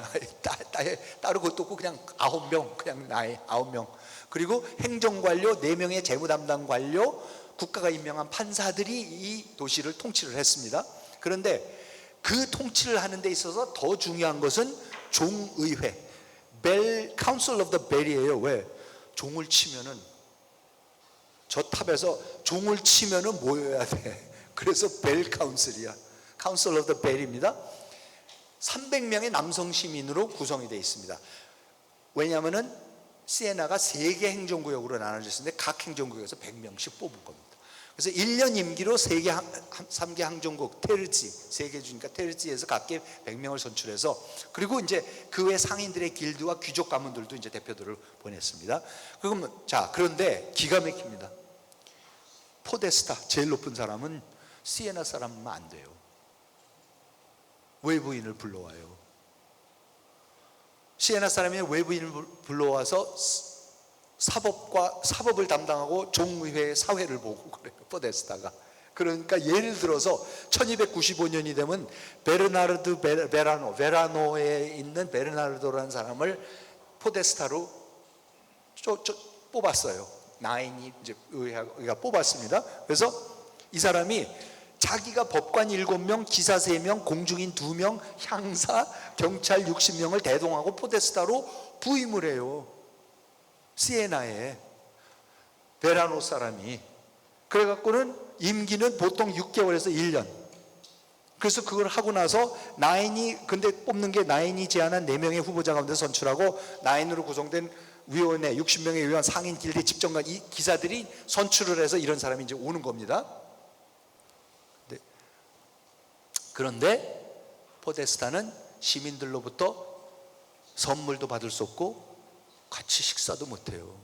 따로 그것도 없고 그냥 9명, 그냥 9명. 그리고 행정관료 4명의 재무담당 관료, 국가가 임명한 판사들이 이 도시를 통치를 했습니다. 그런데 그 통치를 하는 데 있어서 더 중요한 것은 종의회, Council of the Bell이에요. 왜? 종을 치면은, 저 탑에서 종을 치면은 모여야 돼. 그래서 벨 카운슬이야. Council of the Bell입니다. 300명의 남성 시민으로 구성이 되어 있습니다. 왜냐하면은 시에나가 3개 행정구역으로 나눠져 있는데 각 행정구역에서 100명씩 뽑은 겁니다. 그래서 1년 임기로 3개 행정구역 테르지, 3개 주니까 테르지에서 각기 100명을 선출해서, 그리고 이제 그 외 상인들의 길드와 귀족 가문들도 이제 대표들을 보냈습니다. 그러면 그런데 기가 막힙니다. 포데스타 제일 높은 사람은 시에나 사람은 안 돼요. 외부인을 불러와요. 시에나 사람이 외부인을 불러와서 사법을 담당하고 종회 사회를 보고 그래요. 포데스타가. 그러니까 예를 들어서 1295년이 되면 베르나르드 베라노에 있는 베르나르도라는 사람을 포데스타로 뽑았어요. 나인이 이제 의회가 뽑았습니다. 그래서 이 사람이 자기가 법관 7명, 기사 3명, 공중인 2명, 향사, 경찰 60명을 대동하고 포데스타로 부임을 해요. 시에나에 베라노 사람이. 그래갖고는 임기는 보통 6개월에서 1년. 그래서 그걸 하고 나서 근데 뽑는 게 나인이 제안한 4명의 후보자 가운데 선출하고 나인으로 구성된 위원회 60명의 위원 상인 길드 집정관 이 기사들이 선출을 해서 이런 사람이 이제 오는 겁니다. 그런데 포데스타는 시민들로부터 선물도 받을 수 없고 같이 식사도 못해요.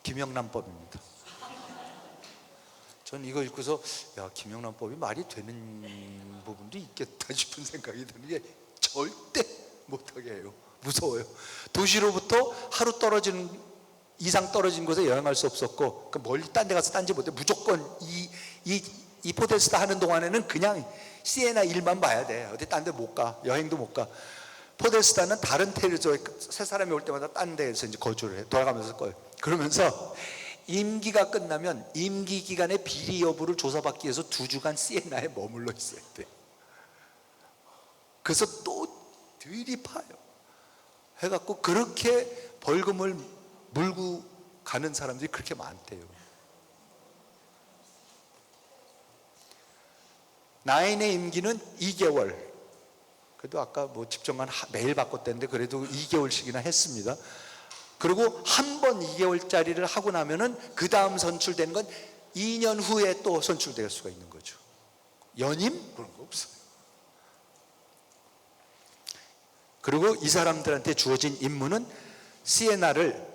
김영란법입니다. 전 이거 읽고서 김영란법이 말이 되는 부분도 있겠다 싶은 생각이 드는 게 절대 못하게 해요. 무서워요. 도시로부터 하루 이상 떨어진 곳에 여행할 수 없었고 멀리 딴 데 가서 딴지 못해. 무조건 이 포데스타 하는 동안에는 그냥 시에나 일만 봐야 돼. 어디 딴 데 못 가. 여행도 못 가. 포데스타는 다른 테리토리에 새 사람이 올 때마다 딴 데에서 이제 거주를 해. 돌아가면서 거예요. 그러면서 임기가 끝나면 임기 기간의 비리 여부를 조사받기 위해서 2주간 시에나에 머물러 있어야 돼. 그래서 또 들이파요. 해갖고 그렇게 벌금을 물고 가는 사람들이 그렇게 많대요. 나인의 임기는 2개월. 그래도 아까 뭐 집정관 매일 바꿨다는데 그래도 2개월씩이나 했습니다. 그리고 한 번 2개월짜리를 하고 나면은 그 다음 선출되는 건 2년 후에 또 선출될 수가 있는 거죠. 연임? 그런 거 없어요. 그리고 이 사람들한테 주어진 임무는 시에나를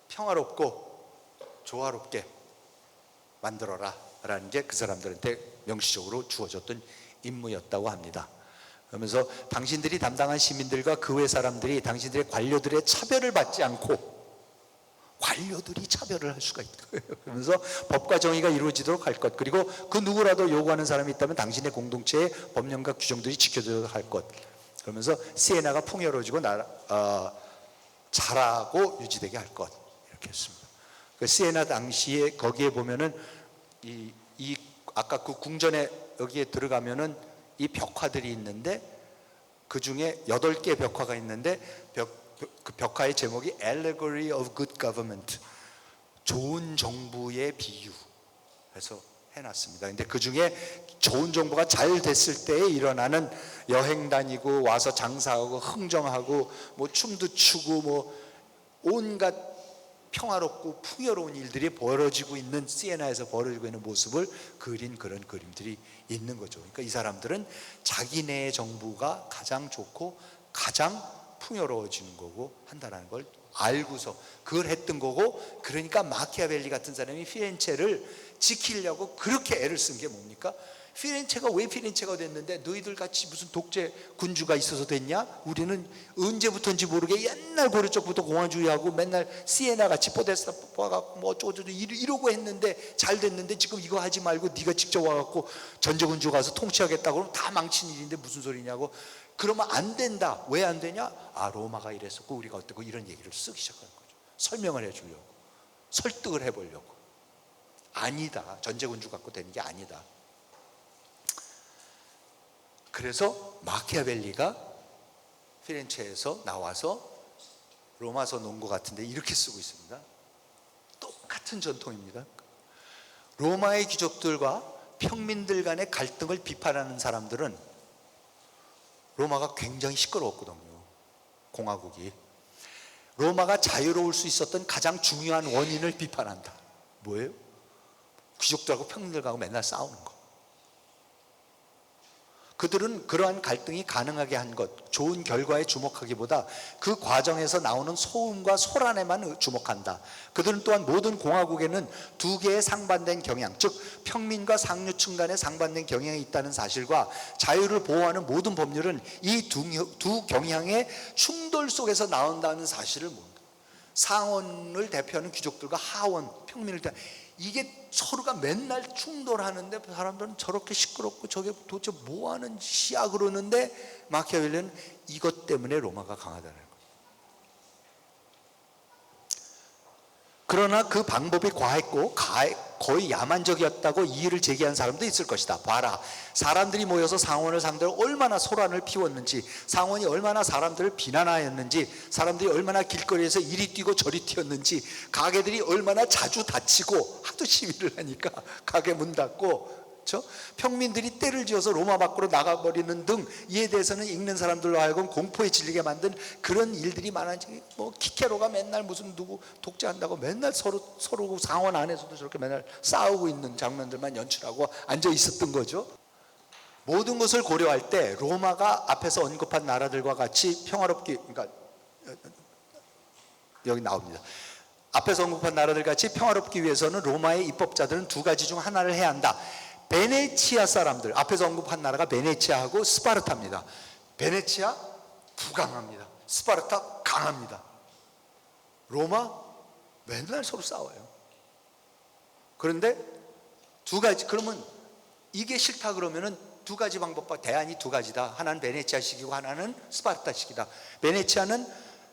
평화롭고 조화롭게 만들어라 라는 게 그 사람들한테 명시적으로 주어졌던 임무였다고 합니다. 그러면서 당신들이 담당한 시민들과 그 외 사람들이 당신들의 관료들의 차별을 받지 않고 관료들이 차별을 할 수가 있다. 그러면서 법과 정의가 이루어지도록 할 것, 그리고 그 누구라도 요구하는 사람이 있다면 당신의 공동체의 법령과 규정들이 지켜져야 할 것. 그러면서 시에나가 풍요로워지고 잘하고 유지되게 할 것. 이렇게 했습니다. 그 시에나 당시에 거기에 보면은 아까 그 궁전에 여기에 들어가면은 이 벽화들이 있는데 그 중에 8개의 벽화가 있는데 그 벽화의 제목이 Allegory of Good Government, 좋은 정부의 비유 해서 해놨습니다. 근데 그 중에 좋은 정부가 잘 됐을 때에 일어나는 여행 다니고 와서 장사하고 흥정하고 뭐 춤도 추고 뭐 온갖 평화롭고 풍요로운 일들이 벌어지고 있는 시에나에서 벌어지고 있는 모습을 그린 그런 그림들이 있는 거죠. 그러니까 이 사람들은 자기네 정부가 가장 좋고 가장 풍요로워지는 거고 한다는 걸 알고서 그걸 했던 거고, 그러니까 마키아벨리 같은 사람이 피렌체를 지키려고 그렇게 애를 쓴 게 뭡니까? 피렌체가 왜 피렌체가 됐는데 너희들 같이 무슨 독재 군주가 있어서 됐냐? 우리는 언제부터인지 모르게 옛날 고려 쪽부터 공화주의하고 맨날 시에나 같이 포데스타 와갖고 뭐 어쩌고저쩌고 이러고 했는데 잘 됐는데 지금 이거 하지 말고 네가 직접 와갖고 전제군주 가서 통치하겠다 그러면 다 망친 일인데 무슨 소리냐고. 그러면 안 된다. 왜 안 되냐? 로마가 이랬었고 우리가 어떻고 이런 얘기를 쓰기 시작하는 거죠. 설명을 해주려고, 설득을 해보려고. 아니다. 전제군주 갖고 되는 게 아니다. 그래서 마키아벨리가 피렌체에서 나와서 로마서 논 것 같은데 이렇게 쓰고 있습니다. 똑같은 전통입니다. 로마의 귀족들과 평민들 간의 갈등을 비판하는 사람들은 로마가 굉장히 시끄러웠거든요. 공화국이. 로마가 자유로울 수 있었던 가장 중요한 원인을 비판한다. 뭐예요? 귀족들하고 평민들하고 맨날 싸우는 거. 그들은 그러한 갈등이 가능하게 한 것, 좋은 결과에 주목하기보다 그 과정에서 나오는 소음과 소란에만 주목한다. 그들은 또한 모든 공화국에는 두 개의 상반된 경향, 즉 평민과 상류층 간의 상반된 경향이 있다는 사실과 자유를 보호하는 모든 법률은 이 두 경향의 충돌 속에서 나온다는 사실을 모른다. 상원을 대표하는 귀족들과 하원, 평민을 대표하는, 이게 서로가 맨날 충돌하는데 사람들은 저렇게 시끄럽고 저게 도대체 뭐하는 짓이야 그러는데 마키아벨리는 이것 때문에 로마가 강하다는 거예요. 그러나 그 방법이 과했고 거의 야만적이었다고 이의를 제기한 사람도 있을 것이다. 봐라, 사람들이 모여서 상원을 상대로 얼마나 소란을 피웠는지, 상원이 얼마나 사람들을 비난하였는지, 사람들이 얼마나 길거리에서 이리 뛰고 저리 튀었는지, 가게들이 얼마나 자주 닫히고 하도 시위를 하니까 가게 문 닫고, 평민들이 때를 지어서 로마 밖으로 나가버리는 등 이에 대해서는 읽는 사람들로 하여금 공포에 질리게 만든 그런 일들이 많아지. 키케로가 맨날 무슨 누구 독재한다고 맨날 서로 상원 안에서도 저렇게 맨날 싸우고 있는 장면들만 연출하고 앉아 있었던 거죠. 모든 것을 고려할 때 로마가 앞에서 언급한 나라들과 같이 평화롭기, 그러니까 여기 나옵니다. 앞에서 언급한 나라들 같이 평화롭기 위해서는 로마의 입법자들은 두 가지 중 하나를 해야 한다. 베네치아 사람들, 앞에서 언급한 나라가 베네치아하고 스파르타입니다. 베네치아 부강합니다. 스파르타 강합니다. 로마 맨날 서로 싸워요. 그런데 두 가지, 그러면 이게 싫다 그러면은 두 가지 방법과 대안이 두 가지다. 하나는 베네치아식이고 하나는 스파르타식이다. 베네치아는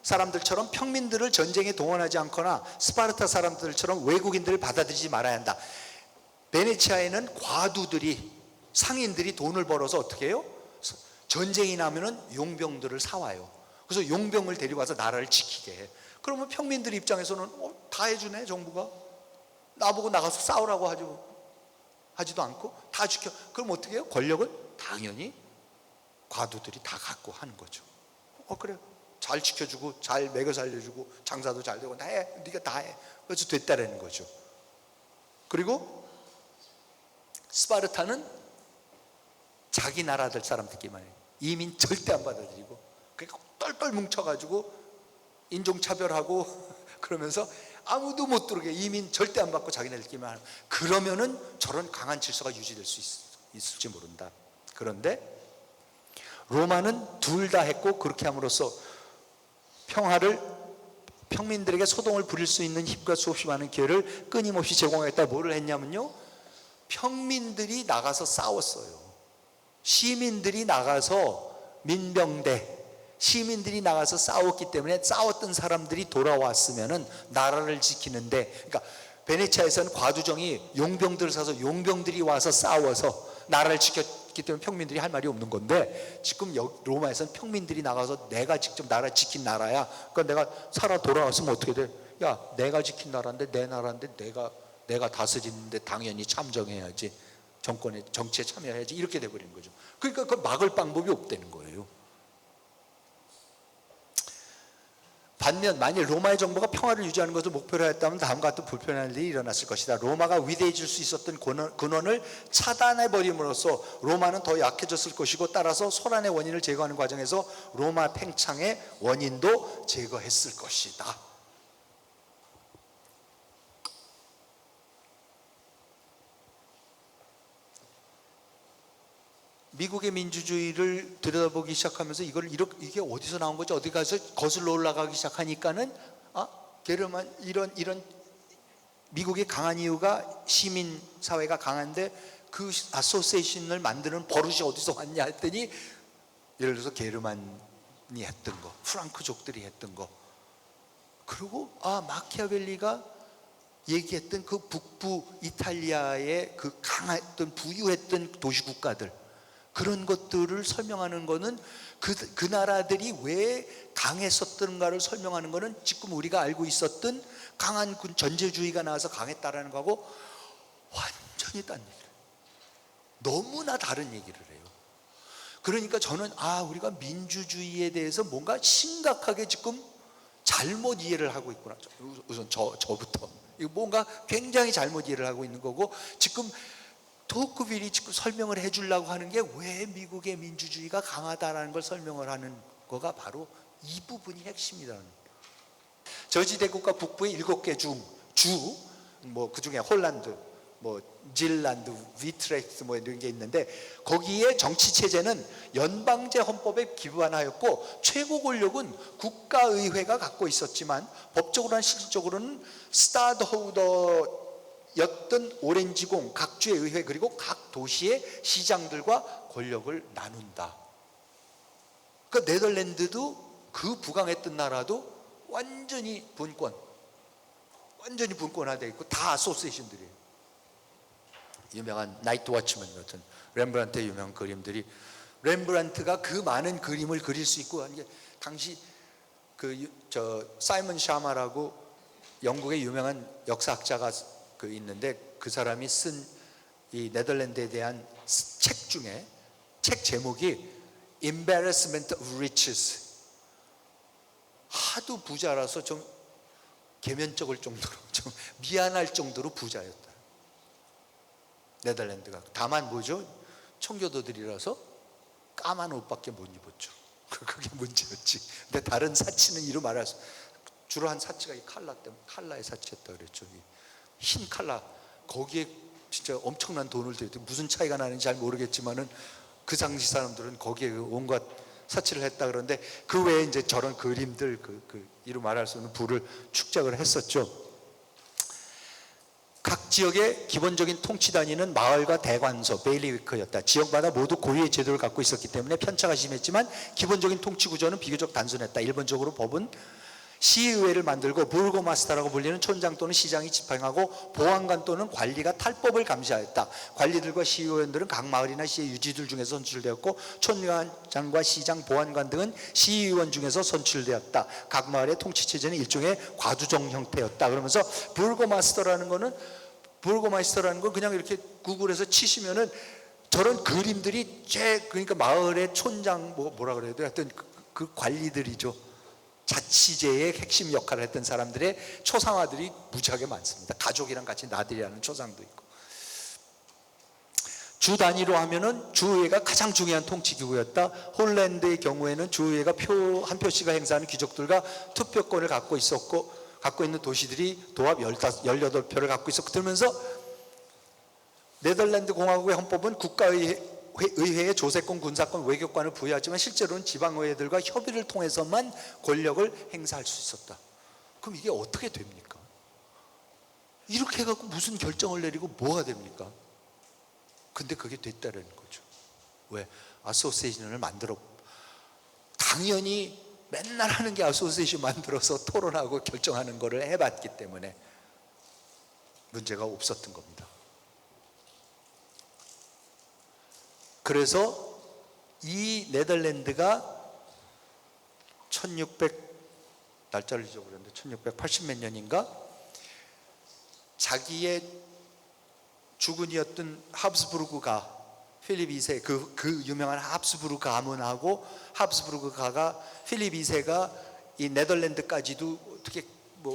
사람들처럼 평민들을 전쟁에 동원하지 않거나 스파르타 사람들처럼 외국인들을 받아들이지 말아야 한다. 베네치아에는 과두들이, 상인들이 돈을 벌어서 어떻게 해요? 전쟁이 나면은 용병들을 사와요. 그래서 용병을 데리고 와서 나라를 지키게 해. 그러면 평민들 입장에서는 다 해주네 정부가. 나보고 나가서 싸우라고 하지도 않고 다 지켜. 그럼 어떻게 해요? 권력을 당연히 과두들이 다 갖고 하는 거죠. 그래, 잘 지켜주고 잘 먹여 살려주고 장사도 잘 되고 다 해. 네가 다 해. 그래서 됐다라는 거죠. 그리고 스파르타는 자기 나라들 사람들끼리만 해요. 이민 절대 안 받아들이고, 그러니까 똘똘 뭉쳐가지고 인종차별하고 그러면서 아무도 못 들어오게 이민 절대 안 받고 자기네들끼리만 하는. 그러면은 저런 강한 질서가 유지될 수 있을지 모른다. 그런데 로마는 둘 다 했고, 그렇게 함으로써 평민들에게 소동을 부릴 수 있는 힘과 수없이 많은 기회를 끊임없이 제공하겠다. 뭐를 했냐면요, 평민들이 나가서 싸웠어요. 시민들이 나가서 민병대, 시민들이 나가서 싸웠기 때문에 싸웠던 사람들이 돌아왔으면은 나라를 지키는데, 그러니까 베네치아에서는 과두정이 용병들을 사서 용병들이 와서 싸워서 나라를 지켰기 때문에 평민들이 할 말이 없는 건데, 지금 로마에서는 평민들이 나가서 내가 직접 나라 지킨 나라야. 그러니까 내가 살아 돌아왔으면 어떻게 돼? 야, 내가 지킨 나라인데, 내 나라인데 내가 다스리는데 당연히 참정해야지, 정치에 참여해야지, 이렇게 돼버리는 거죠. 그러니까 그걸 막을 방법이 없다는 거예요. 반면 만일 로마의 정부가 평화를 유지하는 것을 목표로 했다면 다음과 같은 불편한 일이 일어났을 것이다. 로마가 위대해질 수 있었던 근원을 차단해버림으로써 로마는 더 약해졌을 것이고, 따라서 소란의 원인을 제거하는 과정에서 로마 팽창의 원인도 제거했을 것이다. 미국의 민주주의를 들여다보기 시작하면서 이게 어디서 나온 거지? 어디 가서 거슬러 올라가기 시작하니까는 게르만 이런 미국이 강한 이유가 시민 사회가 강한데 그 아소시에이션을 만드는 버릇이 어디서 왔냐 했더니, 예를 들어서 게르만이 했던 거, 프랑크족들이 했던 거, 그리고 마키아벨리가 얘기했던 그 북부 이탈리아의 그 강했던 부유했던 도시국가들, 그런 것들을 설명하는 거는 그 나라들이 왜 강했었던가를 설명하는 거는 지금 우리가 알고 있었던 강한 전제주의가 나와서 강했다라는 거하고 완전히 딴 얘기를, 너무나 다른 얘기를 해요. 그러니까 저는 우리가 민주주의에 대해서 뭔가 심각하게 지금 잘못 이해를 하고 있구나. 우선 저부터 이거 뭔가 굉장히 잘못 이해를 하고 있는 거고, 지금 토크빌이 설명을 해주려고 하는 게 왜 미국의 민주주의가 강하다라는 걸 설명을 하는 거가 바로 이 부분이 핵심이라는. 저지 대국가 북부의 7개 뭐 그중에 홀란드, 뭐 질란드, 위트렉스 뭐 이런 게 있는데, 거기에 정치 체제는 연방제 헌법에 기반하였고 최고 권력은 국가의회가 갖고 있었지만 법적으로는 실질적으로는 스타드홀더였던 오렌지공 각 주의 의회 그리고 각 도시의 시장들과 권력을 나눈다. 그러니까 네덜란드도 그 부강했던 나라도 완전히 분권화되어 있고 다 아소시에이션들이에요. 유명한 나이트 워치맨 같은 렘브란트의 유명한 그림들이, 렘브란트가 그 많은 그림을 그릴 수 있고 하는 게, 당시 사이먼 샤마라고 영국의 유명한 역사학자가 있는데, 그 사람이 쓴 이 네덜란드에 대한 책 제목이 Embarrassment of Riches. 하도 부자라서 좀 개면적일 정도로, 좀 미안할 정도로 부자였다, 네덜란드가. 다만 뭐죠? 청교도들이라서 까만 옷밖에 못 입었죠. 그게 문제였지. 근데 다른 사치는 이루 말할 수, 주로 한 사치가 이 칼라의 사치였다 그랬죠. 흰 칼라, 거기에 진짜 엄청난 돈을 들였대. 무슨 차이가 나는지 잘 모르겠지만은 그 당시 사람들은 거기에 온갖 사치를 했다 그러는데, 그 외에 이제 저런 그림들, 이루 말할 수 없는 부를 축적을 했었죠. 각 지역의 기본적인 통치 단위는 마을과 대관소, 베일리위크였다. 지역마다 모두 고유의 제도를 갖고 있었기 때문에 편차가 심했지만 기본적인 통치 구조는 비교적 단순했다. 일본적으로 법은 시의회를 만들고 부르고마스터라고 불리는 촌장 또는 시장이 집행하고 보안관 또는 관리가 탈법을 감시하였다. 관리들과 시의원들은 각 마을이나 시의 유지들 중에서 선출되었고, 촌장과 시장, 보안관 등은 시의원 중에서 선출되었다. 각 마을의 통치체제는 일종의 과두정 형태였다. 그러면서 부르고마스터라는 건 그냥 이렇게 구글에서 치시면은 저런 그림들이 그러니까 마을의 촌장, 뭐라 그래야 돼, 하여튼 그 관리들이죠. 자치제의 핵심 역할을 했던 사람들의 초상화들이 무지하게 많습니다. 가족이랑 같이 나들이하는 초상도 있고. 주 단위로 하면은 주의회가 가장 중요한 통치기구였다. 홀랜드의 경우에는 주의회가 한 표씩을 행사하는 귀족들과 투표권을 갖고 있는 도시들이 도합 18표를 갖고 있었고, 그러면서 네덜란드 공화국의 헌법은 국가의회에 조세권, 군사권, 외교권을 부여하지만 실제로는 지방의회들과 협의를 통해서만 권력을 행사할 수 있었다. 그럼 이게 어떻게 됩니까? 이렇게 해갖고 무슨 결정을 내리고 뭐가 됩니까? 근데 그게 됐다는 거죠. 왜? 아소시에이션을 당연히 맨날 하는 게 아소시에이션 만들어서 토론하고 결정하는 거를 해봤기 때문에 문제가 없었던 겁니다. 그래서 이 네덜란드가 날짜를 잊어버렸는데 1680 몇 년인가, 자기의 주군이었던 합스부르크가, 필립 2세 그 유명한 합스부르크 가문하고, 합스부르크가가 필립 2세가 이 네덜란드까지도 어떻게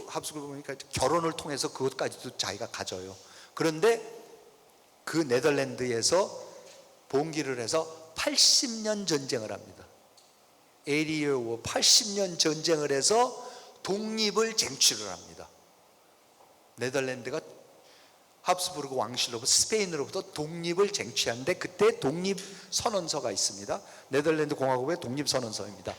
합스부르크 보니까 결혼을 통해서 그것까지도 자기가 가져요. 그런데 그 네덜란드에서 봉기를 해서 80년 전쟁을 합니다. 80year war, 80년 전쟁을 해서 독립을 쟁취를 합니다. 네덜란드가 합스부르크 왕실로부터, 스페인으로부터 독립을 쟁취하는데, 그때 독립선언서가 있습니다. 네덜란드 공화국의 독립선언서입니다.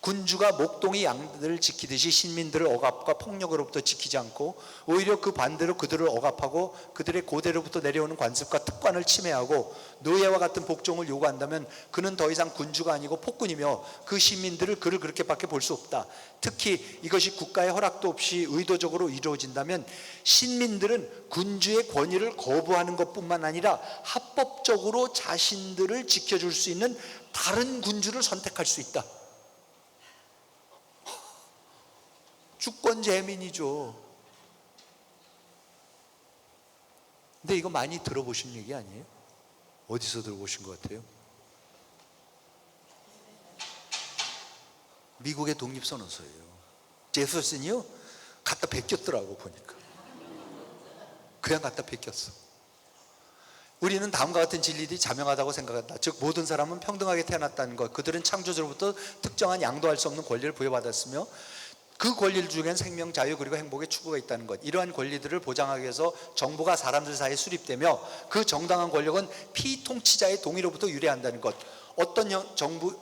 군주가 목동이 양들을 지키듯이 시민들을 억압과 폭력으로부터 지키지 않고 오히려 그 반대로 그들을 억압하고 그들의 고대로부터 내려오는 관습과 특권을 침해하고 노예와 같은 복종을 요구한다면 그는 더 이상 군주가 아니고 폭군이며 그 시민들을 그를 그렇게밖에 볼 수 없다. 특히 이것이 국가의 허락도 없이 의도적으로 이루어진다면 시민들은 군주의 권위를 거부하는 것뿐만 아니라 합법적으로 자신들을 지켜줄 수 있는 다른 군주를 선택할 수 있다. 주권재민이죠. 근데 이거 많이 들어보신 얘기 아니에요? 어디서 들어보신 것 같아요? 미국의 독립선언서예요. 제퍼슨이요 갖다 베꼈더라고 보니까. 그냥 갖다 베꼈어. 우리는 다음과 같은 진리들이 자명하다고 생각한다. 즉 모든 사람은 평등하게 태어났다는 것, 그들은 창조주로부터 특정한 양도할 수 없는 권리를 부여받았으며 그 권리들 중엔 생명, 자유 그리고 행복의 추구가 있다는 것, 이러한 권리들을 보장하기 위해서 정부가 사람들 사이에 수립되며 그 정당한 권력은 피통치자의 동의로부터 유래한다는 것. 어떤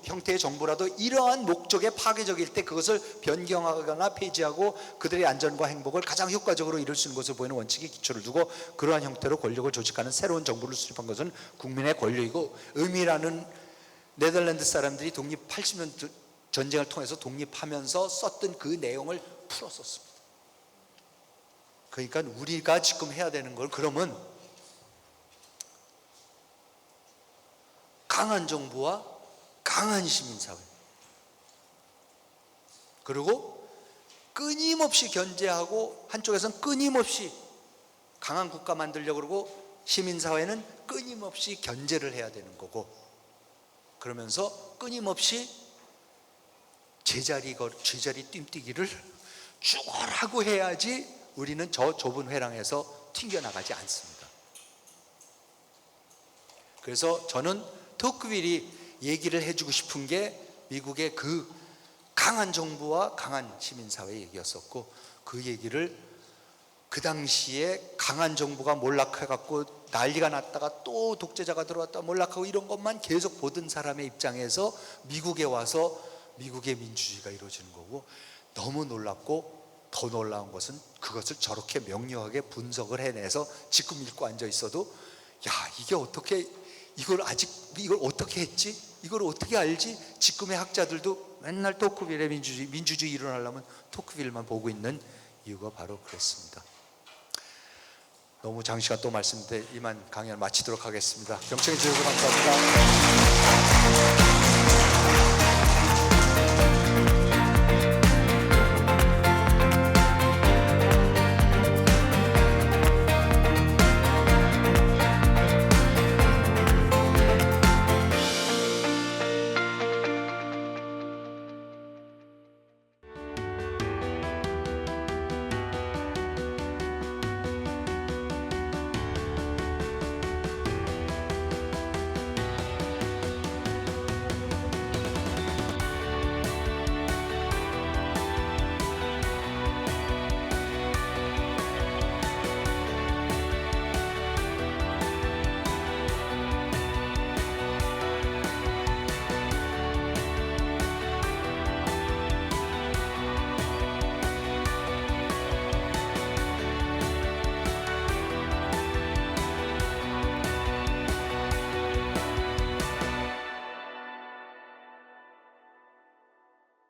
형태의 정부라도 이러한 목적에 파괴적일 때 그것을 변경하거나 폐지하고 그들의 안전과 행복을 가장 효과적으로 이룰 수 있는 것을 보이는 원칙에 기초를 두고 그러한 형태로 권력을 조직하는 새로운 정부를 수립한 것은 국민의 권력이고 의미라는 네덜란드 사람들이 독립 80년 전쟁을 통해서 독립하면서 썼던 그 내용을 풀었었습니다. 그러니까 우리가 지금 해야 되는 걸 그러면 강한 정부와 강한 시민사회, 그리고 끊임없이 견제하고 한쪽에서는 끊임없이 강한 국가 만들려고 그러고 시민사회는 끊임없이 견제를 해야 되는 거고, 그러면서 끊임없이 제자리 뜀뛰기를 죽어라고 해야지 우리는 저 좁은 회랑에서 튕겨나가지 않습니다. 그래서 저는 토크빌이 얘기를 해주고 싶은 게 미국의 그 강한 정부와 강한 시민사회 얘기였었고, 그 얘기를 그 당시에 강한 정부가 몰락해갖고 난리가 났다가 또 독재자가 들어왔다 몰락하고 이런 것만 계속 보던 사람의 입장에서 미국에 와서 미국의 민주주의가 이루어지는 거고, 너무 놀랍고 더 놀라운 것은 그것을 저렇게 명료하게 분석을 해내서 지금 읽고 앉아 있어도 야, 이게 어떻게 이걸 어떻게 했지? 이걸 어떻게 알지? 지금의 학자들도 맨날 토크빌의 민주주의 일어나려면 토크빌만 보고 있는 이유가 바로 그렇습니다. 너무 장시간 또 말씀드려 이만 강연을 마치도록 하겠습니다. 경청해 주셔서 감사합니다.